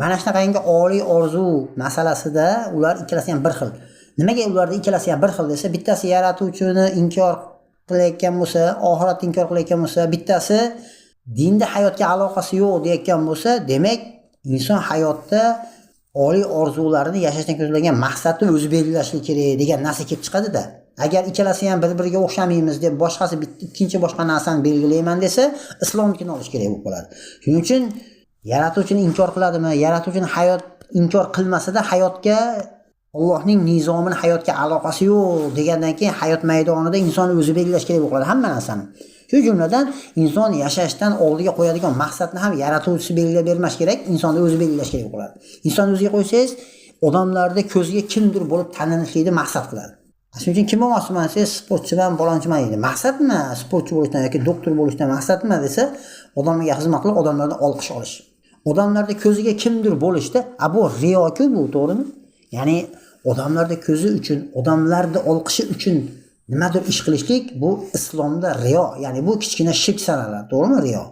Mana shunaqangi oliy orzu masalasida ular ikkalasi ham bir xil. Nimaga ularda ikkalasi ham bir xil desa, bittasi yaratuvchini inkor qilayotgan bo'lsa, oxiratni inkor qilayotgan bo'lsa, bittasi dinda hayotga aloqasi yo'q deyotgan bo'lsa, demak inson hayotda oliy orzularini yashashdan ko'zlangan maqsadni o'zi belgilashlik kerak degan narsa kelib chiqadi-da. Agar ikkalasi ham bir-biriga o'xshamaymiz deb boshqasi ikkinchi boshqa narsani belgilayman desa, islomnikini olish kerak bo'lib qoladi. Shuning uchun yaratuvchini inkor qiladimi, yaratuvchini hayot inkor qilmasa-da hayotga Allohning nizomini hayotga aloqasi yo'q degandan keyin hayot maydonida inson o'zi belgilash kerak bo'ladi hamma narsani. Shu jumladan inson yashashdan oldiga qo'yadigan maqsadni ham yaratuvchisi belgilab bermas kerak, insonni o'zi belgilash kerak bo'ladi. Inson o'ziga qo'ysangiz, odamlarda ko'ziga kimdir bo'lib tanilishlikni maqsad qiladi. Shuning uchun kim bo'lmoqchiman desangiz, sportchiman, balonchiman deydi. Maqsadmi sportchi bo'lishdan yoki doktor bo'lishdan maqsadmi desa, odamlarga xizmat qilib, odamlardan olqish olish. Odamlarda ko'ziga kimdir bo'lishda, bu riyo-ku bu, to'g'rimi? Ya'ni odamlarda ko'zi uchun, odamlarni olqishi uchun nimadir ish qilishlik bu islomda riyo, ya'ni bu kichkina shirk sanaladi, to'g'rimi riyo?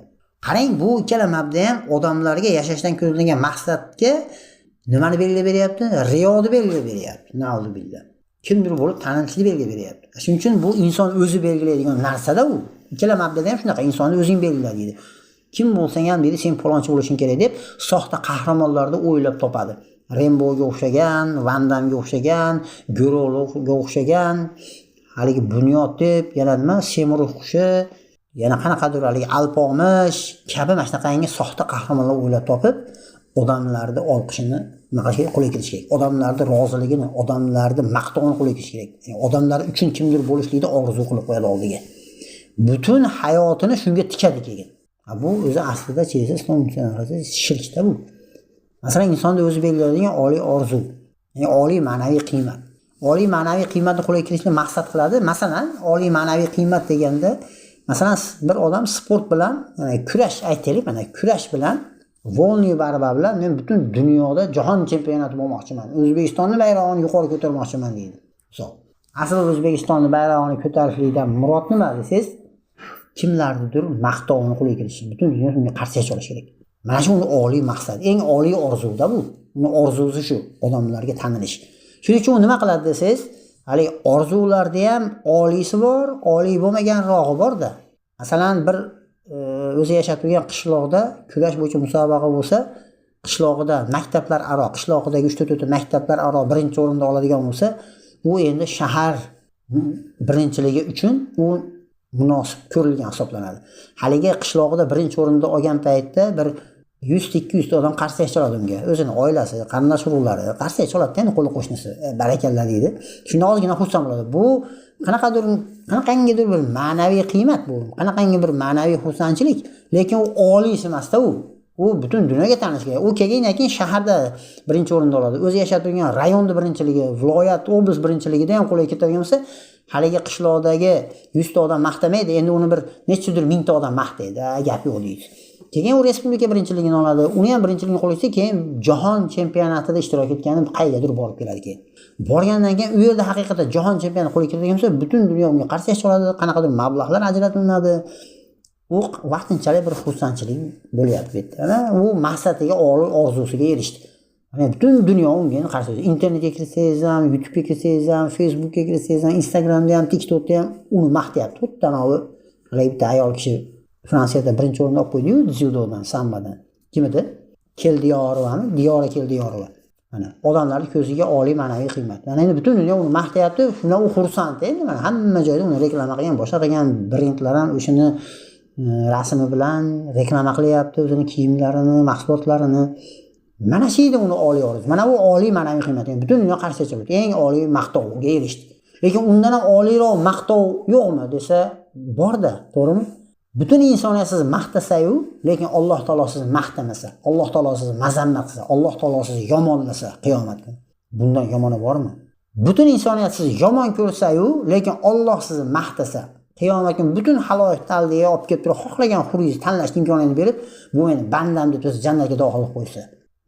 Qarang, bu ikkala mabda ham odamlarga yashashdan ko'zlangan maqsadga nimani belgilab beryapti? Riyoni belgilab beryapti. Nauzubillah. Kimdir bo'lib tanilishni belgilab beryapti. Shuning uchun bu inson o'zi belgilaydigan narsa-da u. Ikkala mabdada ham shunaqa, insonni o'zing belgila deydi. Kim bo'lsang ham deydi, sen palonchi bo'lishing kerak deb soxta qahramonlarni o'ylab topadi. Remboga o'xshagan, Van Damga o'xshagan, Go'ro'ga o'xshagan, haligi Bunyod deb, yana nima, Semirov qushi, yana qanaqadir haligi Alpomish kabi mana shunaqangi soxta qahramonlar o'ylab topib, odamlarni olqishini naqashiga qo'lga kiritish kerak. Odamlarni roziligini, odamlarni maqtovini qo'lga kiritish kerak. Yani odamlar uchun kimdir bo'lishlikni orzu qilib qo'yadi oldiga. Butun hayotini shunga tikadi keyin. Bu o'zi aslida cheza islom shirkda bu. Masalan, insonda o'zi belgilaydigan oliy orzu, ya'ni oliy ma'naviy qiymat. Oliy ma'naviy qiymatni qo'lga kiritishni maqsad qiladi. Masalan, oliy ma'naviy qiymat deganda, masalan, bir odam sport bilan, ya'ni kurash aytaylik, mana kurash bilan, volniy barba bilan men butun dunyoda jahon chempionati bo'lmoqchiman. O'zbekistonning bayrog'ini yuqori ko'tarmoqchiman deydi. Misol. Asl O'zbekistonning bayrog'ini ko'tarishlikdan murod nima desangiz, kimlarnidir maqtovini qo'lga kiritish, butun dunyo unga qarshi chiqish kerak. Mana shu uni oliy maqsad, eng oliy orzuda bu. Uni orzusi shu, odamlarga tanilish. Shuning uchun u nima qiladi desangiz, hali orzularda ham oliysi bor, oliy bo'lmaganrog'i bor-da. Masalan, bir o'zi yashab turgan qishloqda kurash bo'yicha musobaqa bo'lsa, qishlog'ida maktablar aro, qishlog'idagi 3-4 maktablar aro birinchi o'rinda oladigan bo'lsa, u endi shahar birinchiligi uchun u munosib ko'rilgan hisoblanadi. Haligi qishlog'ida birinchi o'rinda olgan paytda bir 100-200 odam qarshi chaladi unga. O'zini oilasi, qarindosh urug'lari qarshi chaladi, endi qo'li qo'shnisi. Barakalla deydi. Shunda ozgina xursand bo'ladi. Bu qanaqangidir bir ma'naviy qiymat bu. Qanaqangi bir ma'naviy xursandchilik, lekin u oliy emasda u. U butun dunyoga tanish kerak. U keyin shaharda birinchi o'rinda oladi. O'zi yashab turgan rayonda birinchiligi, viloyat, oblast birinchiligida ham qo'lga ketadigan bo'lsa, haligi qishloqdagi 100 ta odam maqtamaydi, endi uni bir nechidir 1000 ta odam maqtaydi, gap yo'q deydi. Keyin u respublika birinchiligini oladi, uni ham birinchiligini qo'lga kiritsa, keyin jahon chempionatida ishtirok etgani qayergadir borib keladi keyin. Borgandan keyin u yerda haqiqatan jahon chempionati qo'lga kiradigan bo'lsa, butun dunyo unga qarshi chiqadi, qanaqadir mablag'lar ajratilinadi. U vaqtinchalik bir xursandchilik bo'lyapti bu yerda. U maqsadiga, orzusiga erishdi. Yani butun dunyo unga qarshi. Internetga kirsangiz ham, YouTube'ga kirsangiz ham, Facebook'ga kirsangiz ham, Instagramda ham, TikTokda ham uni maqtayapti. To'ttanovi bitta ayol kishi Fransiyada birinchi o'rinda olib qo'ydi-yu, dzyudodan, sambodan. Kim edi? Keldiyorovami? Diyora Keldiyorova. Mana odamlarning ko'ziga oliy ma'naviy qiymat. Mana endi butun dunyo uni maqtayapti, shundan u xursand endi. Mana hamma joyda uni reklama qilgan, boshqa qilgan brendlar ham o'shini rasmi bilan reklama qilyapti, o'zining kiyimlarini, mahsulotlarini. Mana shu edi uni oliy orzu. Mana bu oliy ma'naviy qiymat. Yani butun dunyo qarshi chiqdi. Eng oliy maqtovga erishdi. Lekin undan ham oliyroq maqtov yo'qmi desa, bor-da, to'g'rimi? Butun insoniyat sizni maqtasa-yu, lekin Alloh taolo sizni maqtamasa, Alloh taolo sizni mazammat qilsa, Alloh taolo sizni yomonlasa qiyomat kuni. Bundan yomoni bormi? Butun insoniyat sizni yomon ko'rsa-yu, lekin Alloh sizni maqtasa, qiyomat kuni butun haloyiq taldiga olib kelib turib, xohlagan xuringizni tanlash imkonini berib, bu meni bandam deb sizni jannatga daxil qilib qo'ysa.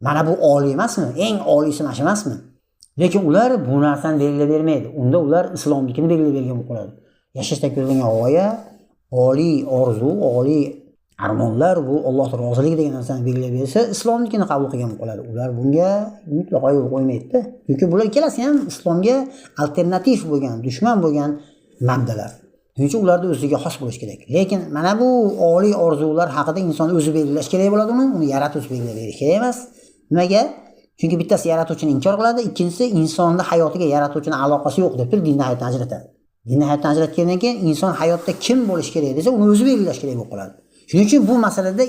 Mana bu oliy emasmi? Eng oliysi mana shu emasmi? Lekin ular bu narsani belgilab bermaydi. Unda ular islomlikni belgilab bergan bo'lib qoladi. Yashashda ko'zlangan g'oya, oliy orzu, oliy armonlar, bu Allohning roziligi degan narsani belgilab bersa, islomlikni qabul qilgan bo'lib qoladi. Ular bunga mutlaqo yo'l qo'ymaydi-da. Chunki bular ikkalasi ham islomga alternativ bo'lgan, dushman bo'lgan mabdalar. Shuning uchun ularda o'ziga xos bo'lish kerak. Lekin mana bu oliy orzular haqida inson o'zi belgilash kerak bo'ladi uni yaratuvchi belgilab berish kerak emas. Nimaga? Chunki bittasi yaratuvchini inkor qiladi, ikkinchisi insonning hayotiga yaratuvchining aloqasi yo'q deb turib dinni hayotdan ajratadi. Dinni hayotdan ajratgandan keyin inson hayotda kim bo'lish kerak desa, uni o'zi belgilash kerak bo'lib qoladi. Shuning uchun bu masalada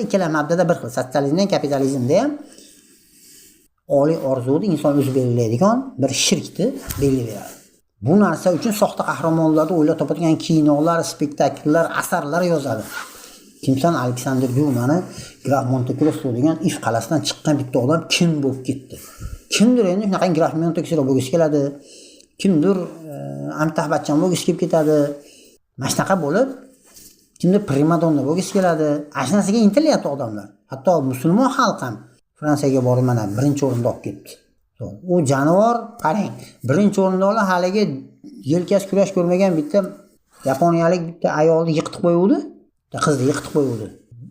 ikkala mabdada bir xil, sotsializmda ham kapitalizmda ham oliy orzuni inson o'zi belgilaydigan bir shirkni belgilaydi. Bu narsa uchun soxta qahramonlarni o'ylab topadigan kinolar, spektakllar, asarlar yozadi. Kimsan Aleksandr Dumani Graf Monte Cristo degan if qalasidan chiqqan bitta odam kim bo'lib ketdi? Kimdir endi shunaqa Graf Monte Cristo bo'lgisi keladi. Kimdir Amitabh Bachchan bo'lgisi kelib ketadi. Mana shunaqa bo'lib, kimdir primadonna bo'lgisi keladi. Ashnasiga intilyapti odamlar. Hatto musulmon xalq ham Fransiyaga borib mana birinchi o'rinda olib ketdi. U jonivor, qarang, birinchi o'rinda olib haligi yelkasi kurash ko'rmagan bitta yaponiyalik bitta ayolni yiqitib qo'yuvdi. Qizni yiqitib qo'yuvdi.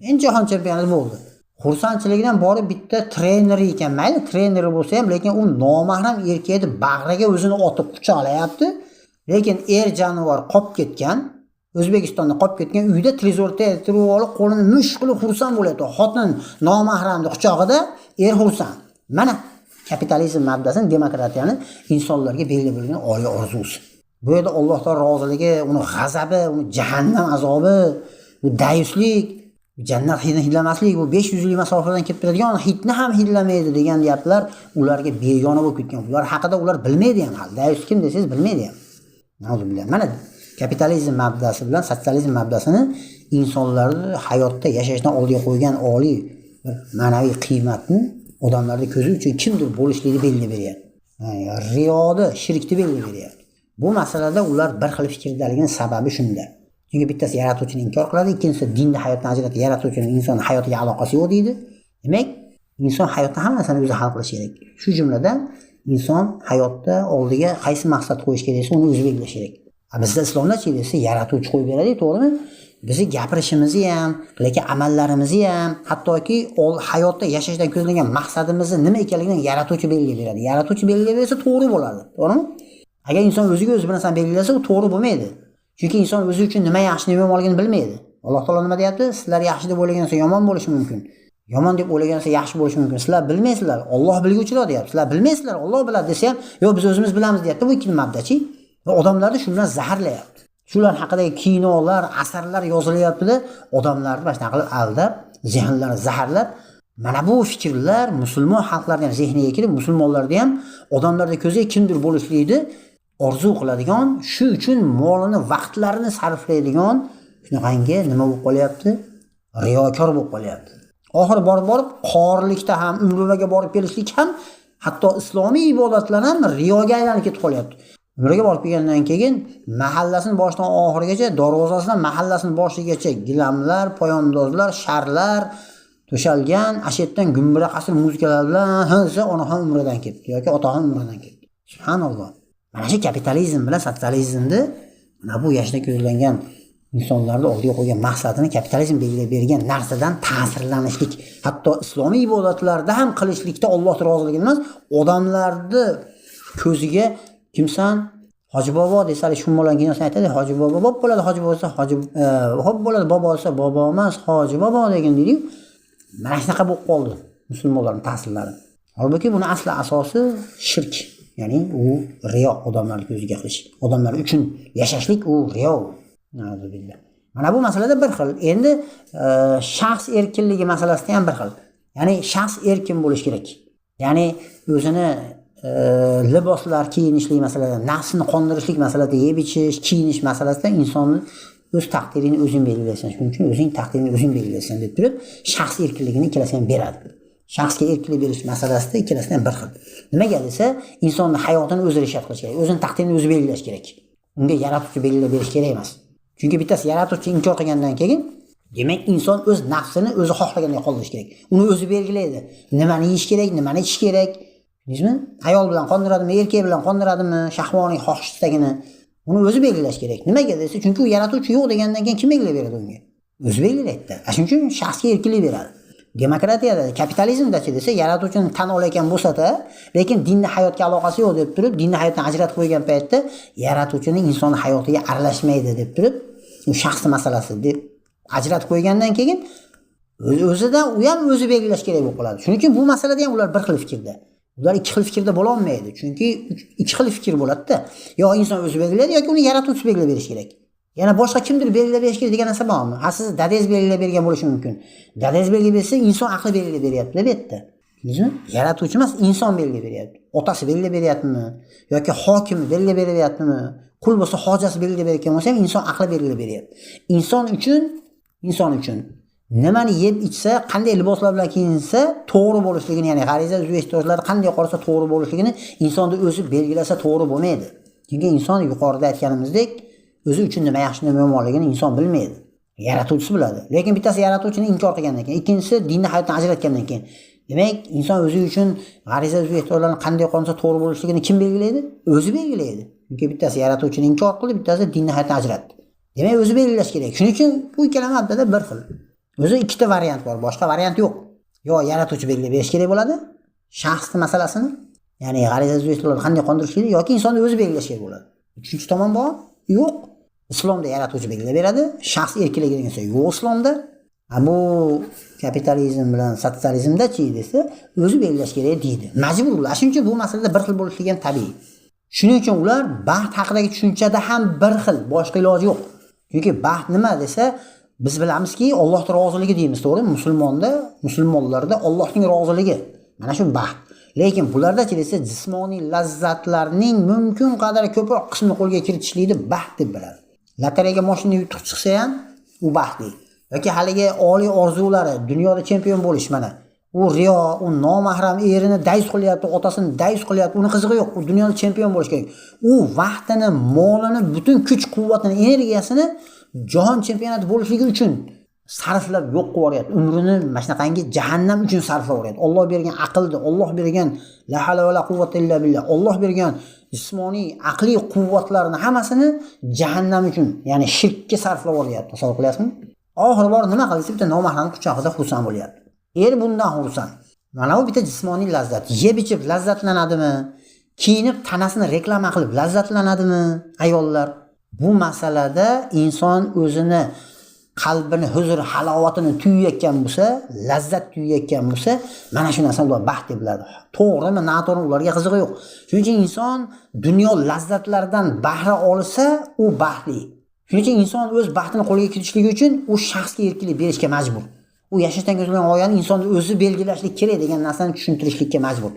Endi jahon chempionati bo'ldi. Xursandchilikdan borib bitta treneri ekan, mayli treneri bo'lsa ham, lekin u nomahram erkakni bag'riga o'zini otib quchoqlayapti. Lekin jonivor qolib ketgan, O'zbekistonda qolib ketgan uyda televizorda turib olib, qo'lini mush qilib xursand bo'lyapti. Xotin nomahramning quchog'ida, er xursand. Mana kapitalizm mabdasini, demokratiyani insonlarga belgilab bo'lgan oliy orzusi. Bu yerda Alloh taolo roziligi, uni g'azabi, uni jahannam azobi, bu dayuslik, jannat hidini hidlamaslik, bu 500 yil masofadan kelib turadigan hidni ham hidlamaydi degan gaplar ularga begona bo'lib ketgan. Ular haqida ular bilmaydi ham hali. Dayus kim desangiz bilmaydi ham. Na'uzubillah. Mana kapitalizm mabdasi bilan sotsializm mabdasini insonlarni hayotda yashashdan oldiga qo'ygan oliy bir ma'naviy qiymatni odamlarning ko'zi uchun kimdir bo'lishligini belgilab beryapti. Riyoni, shirkni belgilab beryapti. Bu masalada ular bir xil fikrdaligini sababi shunda. Chunki bittasi yaratuvchini inkor qiladi, ikkinchisi dinni hayotdan ajratib yaratuvchining inson hayotiga aloqasi yo'q deydi. Demak, inson hayotda hammasini o'zi hal qilish kerak. Shu jumladan inson hayotda oldiga qaysi maqsad qo'yish kerak esa uni o'zi belgilash kerak. Bizda islomda-chi desa yaratuvchi qo'yib beradi, to'g'rimi? Bizni gapirishimizni ham, lekin amallarimizni ham, hattoki hayotda yashashdan ko'zlangan maqsadimizni nima ekanligini yaratuvchi belgilab beradi. Yaratuvchi belgilab bersa to'g'ri bo'ladi, to'g'rimi? Agar inson o'ziga o'zi bilan belgilasa, u to'g'ri bo'lmaydi. Chunki inson o'zi uchun nima yaxshi, nima yomonligini bilmaydi. Alloh taolo nima deyapti? Sizlar yaxshi deb o'ylagansa yomon bo'lishi mumkin. Yomon deb o'ylagansa yaxshi bo'lishi mumkin. Sizlar bilmaysizlar. Alloh bilguvchilar deyapti. Sizlar bilmaysizlar, Alloh biladi desa ham, yo'q biz o'zimiz bilamiz deyapti. Bu ikki mabdachi. Va odamlarni shu bilan zaharlayapti. Shular haqidagi kinolar, asarlar yozilyapti-da, odamlarni mana shunaqa qilib aldab, zehnlarini zaharlab, mana bu fikrlar musulmon xalqlarning ham zehniga kirib, musulmonlarda ham odamlarning ko'ziga kimdir bo'lishlikni orzu qiladigan, shu uchun molini, vaqtlarini sarflaydigan shunaqangi nima bo'lib qolyapti? Riyokor bo'lib qolyapti. Oxiri borib qorilikda ham, umraga borib kelishlik ham, hatto islomiy ibodatlar ham riyoga aylanib ketib qolyapti. Umraga borib kelgandan keyin mahallasining boshidan oxirigacha, darvozasidan mahallasining boshigacha gilamlar, poyandozlar, sharlar to'shalgan, ashetdan gumbira qasr muzikalar bilan hansa onaxon umradan ketdi yoki otaxon umradan ketdi. Subhanalloh. Mana shu kapitalizm bilan sotsializmni mana bu yashda ko'zlangan insonlarni oldiga qo'ygan maqsadini kapitalizm belgilab bergan narsadan ta'sirlanishlik, hatto islomiy ibodatlarda ham qilishlikda Alloh roziligini emas, odamlarni ko'ziga kimsan Hoji bobo desali shu bilan kinosi aytadi, Hoji bobo bob bo'ladi, Hoji bo'lsa Hoji hop bo'ladi, bobo bo'lsa bobo emas, Hoji bobo degan deydi. Mana shunaqa bo'lib qoldi musulmonlarning ta'sirlari. Holbuki buni asli asosi shirk. Ya'ni u riyo, odamlarning ko'ziga qilish. Odamlar uchun yashashlik u riyo. Na'uzubillah. Mana bu masalada bir xil. Endi shaxs erkinligi masalasida ham bir xil. Ya'ni shaxs erkin bo'lish kerak. Ya'ni o'zini liboslar kiyinishlik masalada, nafsini qondirishlik masalada, yeb ichish, kiyinish masalasida insonni o'z taqdirini o'zing belgilaysan. Shuning uchun o'zing taqdirini o'zing belgilaysan deb turib, shaxs erkinligini ikkalasi ham beradi. Shaxsga erkinlik berish masalasida ikkalasi ham bir xil. Nimaga desa, insonning hayotini o'zi rishat qilish kerak, o'zining taqdirini o'zi belgilash kerak. Unga yaratuvchi belgilab berish kerak emas. Chunki bittasi yaratuvchi inkor qilgandan keyin, demak inson o'z nafsini o'zi xohlaganday qoldirish kerak. Uni o'zi belgilaydi. Nimani yeyish kerak, nimani ichish kerak. Bizmi? Ayol bilan qondiradimi, erkak bilan qondiradimi, shahvoniy xohish istagini uni o'zi belgilash kerak. Nimaga desa, chunki u yaratuvchi yo'q degandan keyin kim belgilab beradi unga? O'zi belgilaydi. Shuning uchun shaxsga erkinlik beradi. Demokratiyada, kapitalizmda-chi desa, yaratuvchini tan olayotgan bo'lsa-da, lekin dinni hayotga aloqasi yo'q deb turib, dinni hayotdan ajratib qo'ygan paytda yaratuvchining inson hayotiga aralashmaydi deb turib, u shaxs masalasi deb ajratib qo'ygandan keyin o'zidan u ham o'zi belgilash kerak bo'lib qoladi. Shuning uchun bu masalada ham ular bir xil fikrda. Ular ikki xil fikrda bo'la olmaydi. Chunki ikki xil fikr bo'ladi-da. Yo inson o'zi belgilaydi yoki uni yaratuvchi belgilab berish kerak. Yana boshqa kimdir belgilab berish kerak degan narsa bormi? Ha, siz dadangiz belgilab bergan bo'lishi mumkin. Dadangiz belgilab bersa, inson aqli belgilab beryapti deb aytdi. Bildingizmi? Yaratuvchi emas, inson belgilab beryapti. Otasi belgilab beryaptimi yoki hokim belgilab beryaptimi? Qul bo'lsa hojasi belgilab berayotgan bo'lsa ham inson aqli belgilab beryapti. Inson uchun nimani yeb ichsa, qanday liboslar bilan kiyinsa to'g'ri bo'lishligini, ya'ni g'ariza o'zbekistonlar qanday qarasa to'g'ri bo'lishligini insonni o'zi belgilasa to'g'ri bo'lmaydi. Chunki inson yuqorida aytganimizdek, o'zi uchun nima yaxshi, nima yomonligini inson bilmaydi. Yaratuvchisi biladi. Lekin bittasi yaratuvchini inkor qilgandan keyin, ikkinchisi dinni hayotdan ajratgandan keyin, demak, inson o'zi uchun g'ariza o'zbekistonlarni qanday qonsa to'g'ri bo'lishligini kim belgilaydi? O'zi belgilaydi. Chunki bittasi yaratuvchini inkor qildi, bittasi dinni hayotdan ajratdi. Demak, o'zi belgilash kerak. Shuning uchun bu ikkala mabdada bir xil. O'zi ikkita variant bor, boshqa variant yo'q. Yo yaratuvchi belgilab berish kerak bo'ladi, shaxsni masalasini, ya'ni g'ariza o'zbekistonlarni qanday qondirishligini yoki insonni o'zi belgilash kerak bo'ladi. Uchinchi tomon bor? Yo'q. Islomda yaratuvchi belgilab beradi. Shaxs erkinligi degan narsa yo'q islomda. Bu kapitalizm bilan sotsializmda-chi desa, o'zi belgilash kerak deydi. Majbur ular. Shuning uchun bu masalada bir xil bo'lishligi ham tabiiy. Shuning uchun ular baxt haqidagi tushunchada ham bir xil, boshqa iloji yo'q. Chunki baxt nima desa, biz bilamizki, Allohning roziligi deymiz, to'g'rimi? Musulmonlarda Allohning roziligi. Mana shu baxt. Lekin bularda-chi desa, jismoniy lazzatlarning mumkin qadar ko'proq qismini qo'lga kiritishlikni baxt deb biladi. Lotereyaga mashina yutuq chiqsa ham u baxtli. Yoki haligi oliy orzulari, dunyoda chempion bo'lish mana. U riyo, u nomahram erini dayus qilyapti, otasini dayus qilyapti, uni qizig'i yo'q. U dunyoda chempion bo'lish kerak. U vaqtini, molini, butun kuch-quvvatini, energiyasini jahon chempionati bo'lishligi uchun sarflab yo'q qilib yuboryapti. Umrini mana shunaqangi jahannam uchun sarflab yuboryapti. Alloh bergan aqlni, Alloh bergan la hawla va la quwwata illa billah, Alloh bergan jismoniy, aqliy quvvatlarni hammasini jahannam uchun, ya'ni shirkka sarflab yuboryapti. Hisob qilyapsizmi? Oxiri bor nima qilsa bitta nomahramning quchog'ida xursand bo'lyapti. Bundan xursand. Mana bu bitta jismoniy lazzat. Yeb ichib lazzatlanadimi? Kiyinib tanasini reklama qilib lazzatlanadimi ayollar? Bu masalada inson o'zini qalbini huzur halovatini tuyayotgan bo'lsa, lazzat tuyayotgan bo'lsa, mana shu narsani ular baxt deb biladi. To'g'rimi, noto'g'ri ularga qizig'i yo'q. Shuning uchun inson dunyo lazzatlaridan bahra olsa, u baxtli. Shuning uchun inson o'z baxtini qo'lga kiritishligi uchun u shaxsga erkinlik berishga majbur. U yashashdan ko'zlangan g'oyani inson o'zi belgilashlik kerak degan narsani tushuntirishlikka majbur.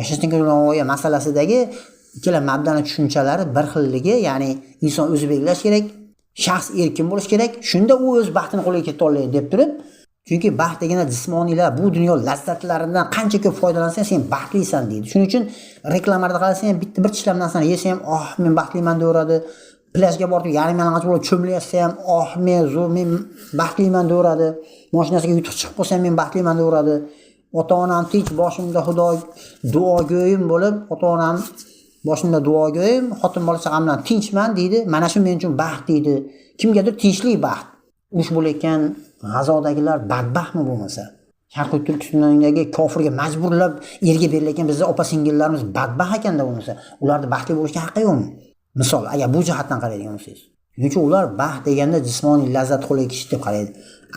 Yashashdan ko'zlangan g'oya masalasidagi ikkala mabdani tushunchalari bir xilligi, ya'ni inson o'zi belgilash kerak, shaxs erkin bo'lish kerak. Shunda u o'z baxtini qo'lga kirita oladi deb turib, chunki baxt degani jismoniylar, bu dunyo lazzatlaridan qancha ko'p foydalansang sen baxtlisan deydi. Shuning uchun reklamalarda qarasang ham bitta bir tishlab narsani yesa ham, men baxtliman deyveradi. Plajga borib yarim yalang'och bo'lib cho'milayotsa ham, men baxtliman deyveradi. Mashinasiga yutuq chiqib qolsa ham men baxtliman deyveradi. Ota-onam tinch, boshimda Xudo duogo'yim bo'lib, ota-onam boshimda duogo'yim, xotin bola chaqam bilan tinchman deydi. Mana shu men uchun baxt deydi. Kimgadir tinchlik baxt. Urush bo'layotgan G'azodagilar badbaxtmi bo'lmasa? Sharqiy Turkistondagi kofirga majburlab erga berilayotgan bizning opa-singillarimiz badbaxt ekanda bo'lmasa, ularda baxtli bo'lishga haqqi yo'qmi? Misol, agar bu jihatdan qaraydigan bo'lsangiz. Shuning uchun ular baxt deganda jismoniy lazzat qo'lga kirish deb qaraydi.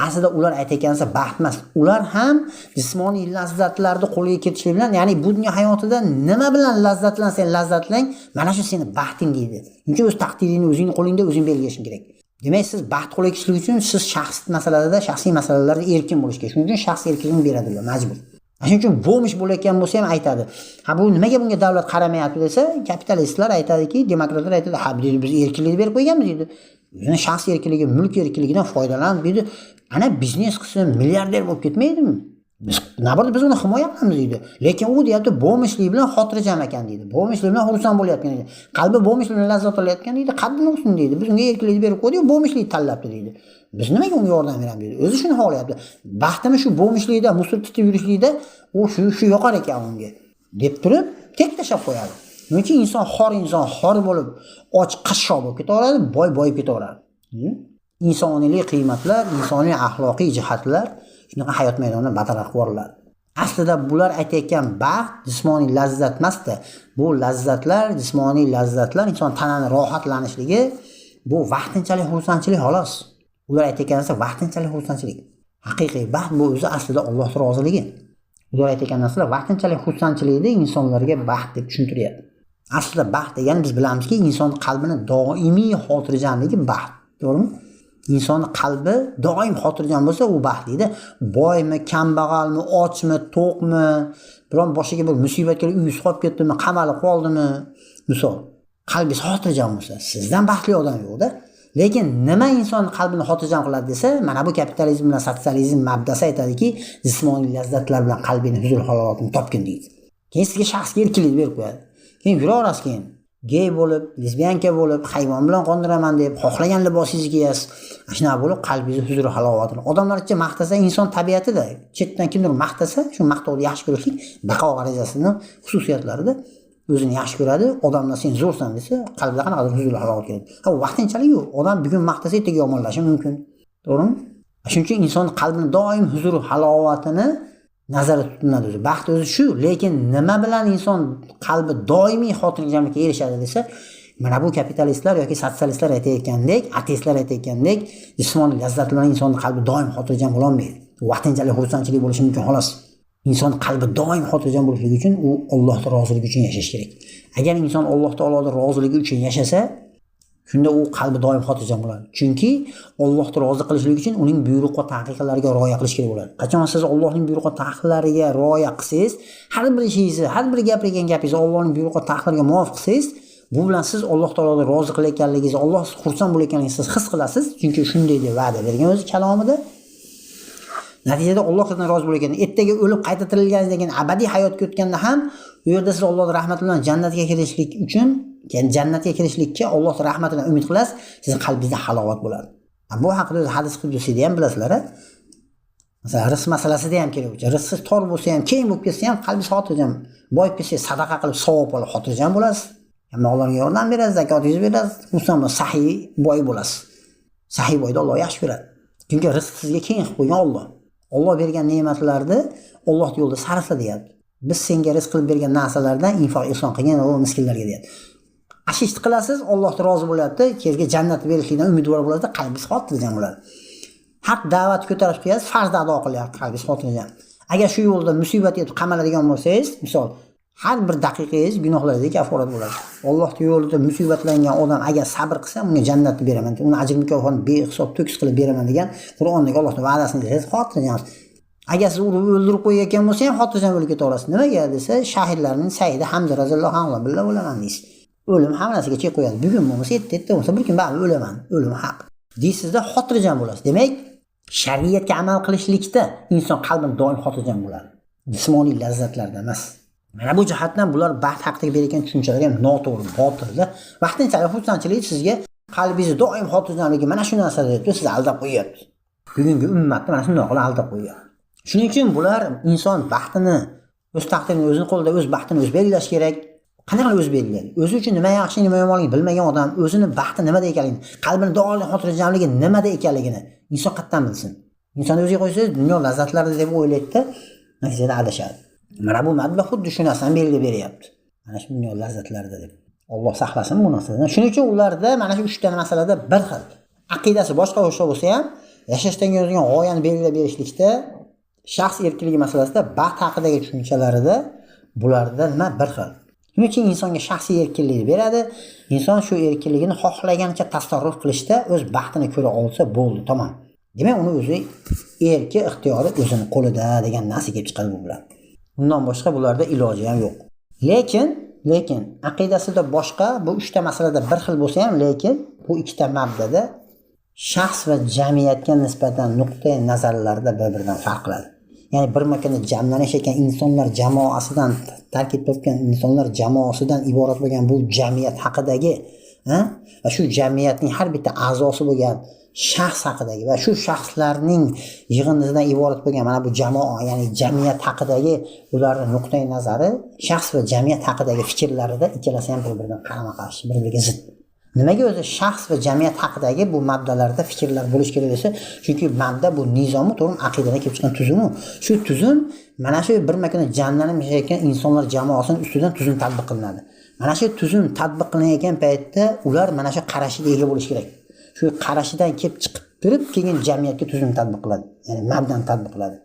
Aslida ular aytayotgansa baxt emas. Ular ham jismoniy lazzatlarni qo'lga kiritish bilan, ya'ni bu dunyo hayotida nima bilan lazzatlansang lazzatlang, mana shu seni baxting deydi. Shuning uchun o'z taqdiringni o'zing qo'lingda o'zing belgilashing kerak. Demak, siz baxt qo'lga kirishlik uchun siz shaxsiy masalalarda erkin bo'lish kerak. Shuning uchun shaxs erkinligini beradilar, majbur. Shuning uchun bo'lmish bo'layotgan bo'lsa ham aytadi. Bu nimaga bunga davlat qaramayapti desa, kapitalistlar aytadiki, demokratlar aytadi, biz erkinlikni berib qo'yganmiz deydi. O'zini shaxs erkinligi, mulk erkinligidan foydalanib deydi. Ana biznes qilsin, milliarder bo'lib ketmaydimi? Biz uni himoya qilamiz deydi. Lekin u deyapti, bo'lmishlik bilan xotirjam ekan deydi. Bo'lmishlik bilan xursand bo'layotgan deydi. Qalbi bo'lmishlik bilan lazzat olayotgan deydi. Qaddini olsin deydi. Biz unga erkinlik berib qo'ydik, bo'lmishlik tanlabdi deydi. Biz nimaga unga yordam beramiz deydi. O'zi shuni xohlayapti. Baxtimi shu bo'lmishlikda, musul tutib yurishlikda u shu yoqar ekan unga deb turib, tek tashab qo'yadi. Chunki inson xor bo'lib, och qashshoq bo'lib ketaveradi, boyib ketaveradi. Insoniylik qiymatlar, insoniy axloqiy jihatlar shunaqa hayot maydonida bartaraf qo'riladi. Aslida bular aytayotgan baxt jismoniy lazzat emasda. Bu lazzatlar, jismoniy lazzatlar inson tanani rohatlanishligi, bu vaqtinchalik xursandchilik xolos. Ular aytayotgansa vaqtinchalik xursandchilik. Haqiqiy baxt bu o'zi aslida Allohning roziligi. Ular aytayotgan narsalar vaqtinchalik xursandchilikni insonlarga baxt deb tushuntiryapti. Aslida baxt degani biz bilamizki, inson qalbini doimiy xotirjamligi baxt. To'g'rimi? Inson qalbi doim xotirjam bo'lsa, u baxtlidir. Boymi, kambag'almi, ochmi, to'qmi, biron boshiga bir musibat kelib, uyingiz qolib ketdimi, qamalib qoldimi, misol, qalbingiz xotirjam bo'lsa, sizdan baxtli odam yo'qda. Lekin nima inson qalbini xotirjam qiladi desa, mana bu kapitalizm bilan sotsializm mabdasi aytadiki, jismoniy lazzatlar bilan qalbini huzur halovatini topgin deydi. Keyin sizga shaxsga erkinlik berib qo'yadi. Keyin yuraverasiz, keyin gey bo'lib, lesbiyanka bo'lib, hayvon bilan qondiraman deb xohlagan libosingizni kiyasiz. Shunaqa bo'lib qalbingiz huzur halovatini. Odamlarcha maqtasa, inson tabiatida, chetdan kimdir maqtasa, shu maqtovni yaxshi ko'rishlik baqo g'arizasining xususiyatlarida o'zini yaxshi ko'radi. Odamlar sen zo'rsan desa, qalbida qanaqadir huzur halovat keladi. Bu vaqtinchalik yo'q. Odam bugun maqtasa, ertaga yomonlashi mumkin. To'g'rimi? Shuning uchun inson qalbini doim huzur halovatini nazarda tutiladi o'zi. Baxt o'zi shu, lekin nima bilan inson qalbi doimiy xotirjamlikka erishadi desa, Mana bu kapitalistlar yoki sotsialistlar aytayotgandek, ateistlar aytayotgandek, jismoniy lazzat bilan insonning qalbi doim xotirjam bo'la olmaydi. Vaqtinchalik xursandchilik bo'lishi mumkin xolos. Inson qalbi doim xotirjam bo'lishi uchun u Allohning roziligi uchun yashash kerak. Agar inson Alloh taoloning roziligi uchun yashasa, shunda u qalbi doim xotirjam bo'ladi. Chunki Allohni rozi qilishlik uchun uning buyruq va taqiqlariga rioya qilish kerak bo'ladi. Qachon siz Allohning buyruq va taqiqlariga rioya qilsangiz, har bir ishingizni, har bir gapirgan gapingizni Allohning buyruq va taqiqlariga muvofiq qilsangiz, bu bilan siz Alloh taoloning rozi qilayotganligingizni, Alloh xursand bo'layotganligingizni siz his qilasiz. Chunki shunday deb va'da bergan o'zi kalomida. Natijada Alloh sizdan rozi bo'lar ekan. Ertaga o'lib qayta tirilganingizdan abadiy hayotga o'tganda ham u yerda siz Allohning rahmati bilan jannatga kirishlik uchun, ya'ni jannatga kirishlikka Allohning rahmatidan umid qilasiz, sizning qalbingizda halovat bo'ladi. Bu haqida hadis qudusiyda ham bilasizlar. Masalan, rizq masalasida ham kerak bo'lsa, rizqsiz tor bo'lsa ham, keng bo'lib ketsa ham qalbingiz xotirjam, boyib ketsa sadaqa qilib savob olib xotirjam bo'lasiz. Allohga yordam berasiz, zakotingizni berasiz, musulmon sahiy boy bo'lasiz. Sahiy boyda Alloh yaxshi ko'radi. Chunki rizq sizga keng qilib qo'ygan Alloh. Alloh bergan ne'matlarni Alloh yo'lida sarfla deyapti. Biz senga rizq qilib bergan narsalardan infoq ihson qilgan va miskinlarga deyapti. Ashishni qilasiz, Alloh rozi bo'lyapti, sizga jannat berishlikdan umidvor bo'lasiz, qalbingiz xotirjam bo'ladi. Haq da'vat ko'tarib qo'yasiz, farz ado qilyapti, qalbingiz xotirjam. Agar shu yo'lda musibat yetib qamaladigan bo'lsangiz, misol har bir daqiqangiz gunohlarga kaforat bo'ladi. Allohning yo'lida musibatlangan odam agar sabr qilsa, unga jannatni beraman, uni ajr mukofotini behisob to'kis qilib beraman degan Qur'ondagi Allohning va'dasini desiz, xotirjam. Agar siz uni o'ldirib qo'yayotgan bo'lsa ham xotirjam bo'lib ketaverasiz. Nimaga desa, shahidlarning Sayyidi Hamza roziyallohu anhu bilan o'laman deysiz. O'lim hammasiga chek qo'yadi. Bugun bo'lmasa, erta bo'lsa bir kun baribir o'laman. O'lim haq. Deysizda xotirjam bo'lasiz. Demak, shariatga amal qilishlikda inson qalbini doim xotirjam bo'ladi. Jismoniy lazzatlarda emas. Mana bu jihatdan bular baxt haqida bergan tushunchalar ham noto'g'ri, botil. Vaqtinchalik xursandchilik sizga qalbingizni doim xotirjamligi mana shu narsada deb sizni aldab qo'yapti. Bugungi ummatni mana shunday qilib aldab qo'yadi. Shuning uchun bular inson baxtini, o'z taqdirini o'zining qo'lida o'z baxtini o'zi belgilash kerak. Qanday qilib o'zi belgilaydi? O'zi uchun nima yaxshi, nima yomonligini bilmagan odam o'zini baxti nimada ekanligini, qalbini doim xotirjamligi nimada ekanligini inson qattan bilsin. Inson o'ziga qo'ysangiz dunyo lazzatlarida deb o'ylaydi-da, natijada adashadi. Mana bu madda xuddi shu narsani belgilab beryapti. Mana shu dunyo lazzatlarida deb. Alloh saqlasin bu narsadan. Shuning uchun ularda mana shu 3 ta masalada bir xil. Aqidasi boshqa bo'lsa ham, yashashdan yozgan g'oyani belgilab berishlikda, shaxs erkinligi masalasida baxt haqidagi tushunchalarida bularda nima bir xil. Shuning uchun insonga shaxsiy erkinlik beradi. Inson shu erkinligini xohlagancha tasarruf qilishda o'z baxtini ko'ra olsa bo'ldi, tamom. Demak, uni o'zi erki, ixtiyori o'zini qo'lida degan narsa kelib chiqadi bu bilan. Bundan boshqa bularda iloji ham yo'q. Lekin aqidasida boshqa bu 3 ta masalada bir xil bo'lsa ham, lekin bu 2 ta mabdada shaxs va jamiyatga nisbatan nuqtai nazarlarda bir-biridan farq qiladi. Ya'ni bir makanda jamlanishgan insonlar jamoasidan tarkib topgan insonlar jamoasidan iborat bo'lgan bu jamiyat haqidagi, va shu jamiyatning har bitta a'zosi bo'lgan shaxs haqidagi va shu shaxslarning yig'indisidan iborat bo'lgan mana bu jamoa, ya'ni jamiyat haqidagi ularning nuqtai nazari shaxs va jamiyat haqidagi fikrlarida ikkalasi ham bir-biridan qarama-qarshi, bir-biriga zid. Nimaga o'zi shaxs va jamiyat haqidagi bu mabdalarda fikrlar bo'lish kerak desa, chunki mabda bu nizomi to'g'ri aqidadan kelib chiqqan tuzumu. Shu tuzum mana shu bir makanda jamlanib yashayotgan insonlar jamoasining ustidan tuzum tatbiq qilinadi. Mana shu tuzum tatbiq qilinayotgan paytda ular mana shu qarashiga ega bo'lish kerak. Shu qarashidan kelib chiqib turib, keyin jamiyatga tuzum tatbiq qiladi. Ya'ni mabdan tatbiq qiladi.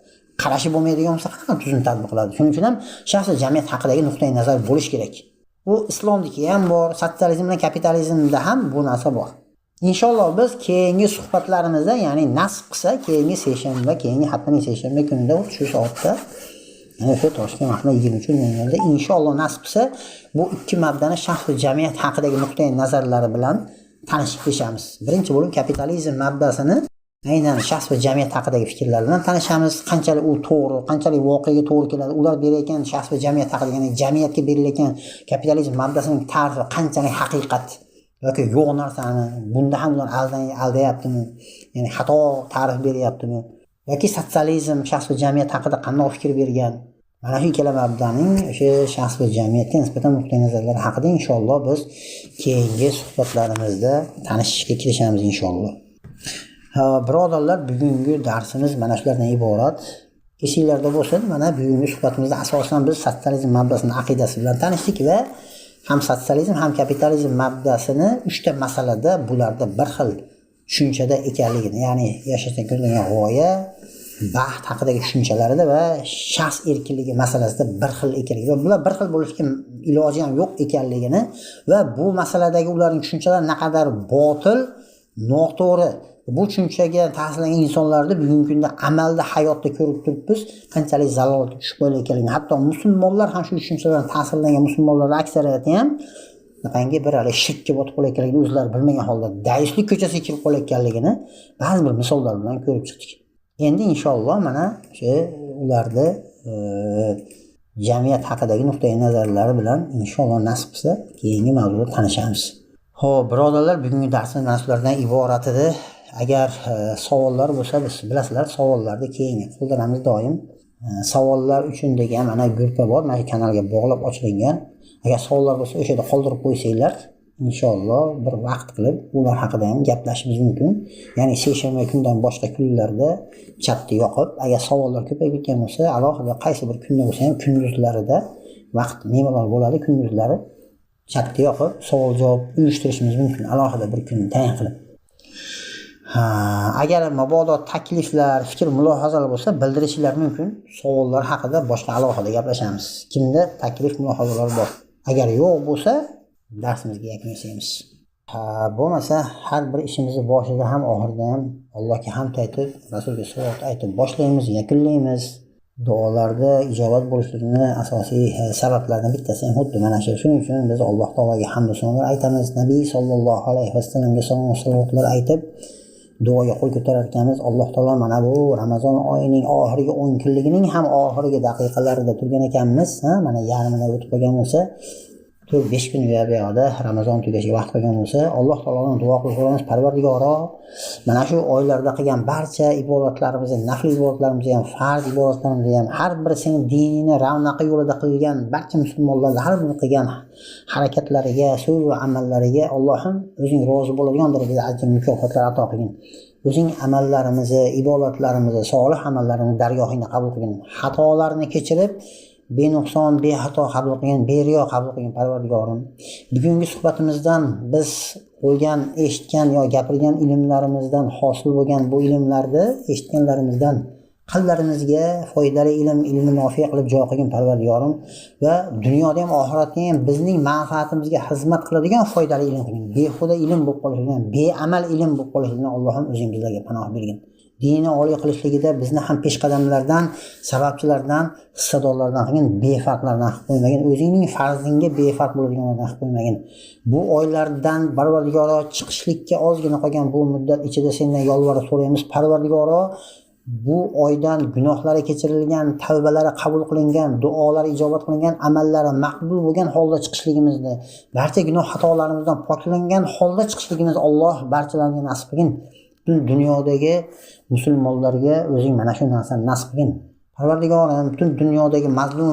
Qarashi bo'lmaydigan bo'lsa, qanday tuzum tatbiq qiladi? Shuning uchun ham shaxs va jamiyat haqidagi nuqtai nazar bo'lish kerak. Bu islomdagi ham bor, sotsializm bilan kapitalizmda ham bu narsa bor. Inshaalloh biz keyingi suhbatlarimizda, ya'ni nasib qilsa, keyingi seshanba, keyingi haftaning seshanba kunida shu soatda, ya'ni shu Toshkent vaqtida 23:00da inshaalloh nasib qilsa, bu 2 mabdani shaxs va jamiyat haqidagi nuqtai nazarlari bilan tanishib kechamiz. Birinchi bo'lib kapitalizm mabdasini aynan shaxs va jamiyat haqidagi fikrlar bilan tanishamiz. Qanchalik u to'g'ri, qanchalik voqeaga to'g'ri keladi, ular berayotgan shaxs va jamiyat haqida, ya'ni jamiyatga berilayotgan kapitalizm mabdasining ta'rifi qanchalik haqiqat yoki yo'q narsani, bunda ham ular aldayaptimi, ya'ni xato ta'rif beryaptimi, yoki sotsializm shaxs va jamiyat haqida qanday fikr bergan. Mana shu ikkala mabdaning o'sha shaxs va jamiyatga nisbatan nuqtai nazarlari haqida inshaalloh biz keyingi suhbatlarimizda tanishishga kirishamiz inshaalloh. Birodarlar, bugungi darsimiz mana shulardan iborat. Esinglarda bo'lsin, mana bugungi suhbatimizda asosan biz sotsializm mabdasining aqidasi bilan tanishdik va ham sotsializm ham kapitalizm mabdasini 3 ta masalada bularda bir xil tushunchada ekanligini, ya'ni yashashdan ko'zlangan g'oya, baxt haqidagi tushunchalarida va shaxs erkinligi masalasida bir xil ekanligi va bular bir xil bo'lishiga iloji ham yo'q ekanligini va bu masaladagi ularning tushunchalar naqadar botil, noto'g'ri, bu tushunchaga ta'sirlangan insonlarni bugungi kunda amalda, hayotda ko'rib turibmiz, qanchalik zalolatga tushib qolayotganligini. Hatto musulmonlar ham shu tushunchalardan ta'sirlangan musulmonlarning aksariyati ham qanday bir shirkka botib qolayotganligini o'zlari bilmagan holda daistlik ko'chasiga kirib qolayotganligini ba'zi bir misollar bilan ko'rib chiqdik. Endi inshaalloh mana o'sha ularni jamiyat haqidagi nuqtai nazarlari bilan inshaalloh nasib qilsa keyingi mavzuda tanishamiz. Xo'p, birodarlar, bugungi darsimiz mana shulardan iborat edi. Agar savollar bo'lsa, biz bilasizlar, savollarni keyinga qoldiramiz doim. Savollar uchun degan mana gruppa bor, mana kanalga bog'lab ochilingan. Agar savollar bo'lsa, o'sha yerda qoldirib qo'ysanglar, inshaalloh bir vaqt qilib ular haqida ham gaplashishimiz mumkin. Ya'ni seshanba kundan boshqa kunlarda chatni yoqib, agar savollar ko'payib ketgan bo'lsa, alohida qaysi bir kunda bo'lsa ham kunduzlarida vaqt nimalar bo'ladi, kunduzlari chatni yoqib savol-javob uyushtirishimiz mumkin, alohida bir kun tayin qilib. Agar mabodo takliflar, fikr, mulohazalar bo'lsa, bildirishinglar mumkin. Savollar haqida boshqa alohida gaplashamiz. Kimda taklif, mulohazalar bor? Agar yo'q bo'lsa, darsimizga yakun yasaymiz. Bo'lmasa, har bir ishimizni boshida ham oxirida ham Allohga hamd aytib, Rasulga salovat aytib boshlaymiz, yakunlaymiz. Duolarda ijobat bo'lishligini asosiy sabablaridan bittasi ham xuddi mana shu. Shuning uchun biz Alloh taologa hamd va sanolar aytamiz. Nabiy sallallohu alayhi vasallamga salovat aytib duoga qo'l ko'tarar ekanmiz. Alloh taolo mana bu Ramazon oyining oxirgi 10 kunligining ham oxirgi daqiqalarida turgan ekanmiz. Mana yarmidan o'tib qolgan bo'lsa, 4-5 kun bu yoqda Ramazon tugashiga vaqt qolgan bo'lsa, Alloh taolodan duo qilib so'raymiz, Parvardigoro, mana shu oylarda qilgan barcha ibodatlarimizni, nafl ibodatlarimizni ham, farz ibodatlarimizni ham, har bir sening dinini ravnaqi yo'lida qilgan barcha musulmonlar har bir qilgan harakatlariga, so'z va amallariga Allohim o'zing rozi bo'ladigan darajada ajr mukofotlar ato qilgin. O'zing amallarimizni, ibodatlarimizni, solih amallarimizni dargohingda qabul qilgin. Xatolarni kechirib benuqson, bexato qabul qilgan, beriyo qabul qilgan Parvardigorim. Bugungi suhbatimizdan biz bo'lgan, eshitgan yo gapirgan ilmlarimizdan hosil bo'lgan bu ilmlarni eshitganlarimizdan qalblarimizga foydali ilmni nofiy qilib joy qilgin Parvardigorim va dunyoda ham oxiratda ham bizning manfaatimizga xizmat qiladigan foydali ilm qilgin. Behuda ilm bo'lib qolishidan, beamal ilm bo'lib qolishidan Allohim o'zing bizlarga panoh bergin. Dinni oliy qilishligida bizni ham peshqadamlardan, sababchilardan, hissadorlardan qilgin, befarqlardan qilib qo'ymagin. O'zingning farzingga befarq bo'ladiganlardan qilib qo'ymagin. Bu oylardan Parvardigoro chiqishlikka ozgina qolgan bu muddat ichida sendan yolvorib so'raymiz, Parvardigoro, bu oydan gunohlari kechirilgan, tavbalari qabul qilingan, duolari ijobat qilingan, amallari maqbul bo'lgan holda chiqishligimizni, barcha gunoh xatolarimizdan poklangan holda chiqishligimizni Alloh barchalarga nasib qilgin. Butun dunyodagi musulmonlarga o'zing mana shu narsani nasib qilgin. Parvardigorim, butun dunyodagi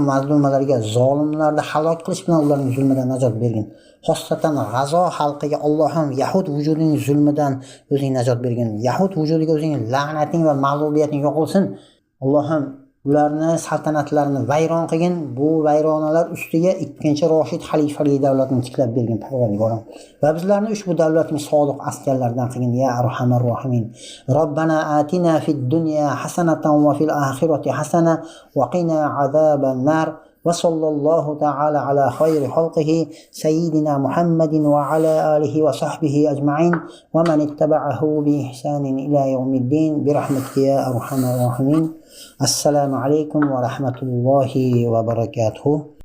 mazlumalarga, zolimlarni halok qilish bilan ularning zulmidan najot bergin. Xosatan G'azo xalqiga Allohim Yahud vujudining zulmidan o'zing najot bergin. Yahud vujudiga o'zing la'nating va mag'lubiyating yo'qolsin. Allohim ularni saltanatlarini vayron qilgin. Bu vayronalar ustiga 2-Roshid xalifalik davlatini tiklab bergin Parvardigorim. Va bizlarni ushbu davlatning sodiq askarlaridan qilgin ya arhamar rohimin. Robbana atina fid dunya hasanatan va fil oxirati hasana va qina azaban nar. وصلى الله تعالى على خير خلقه سيدنا محمد وعلى آله وصحبه أجمعين ومن اتبعه بإحسان إلى يوم الدين برحمتك يا أرحم الراحمين. السلام عليكم ورحمة الله وبركاته.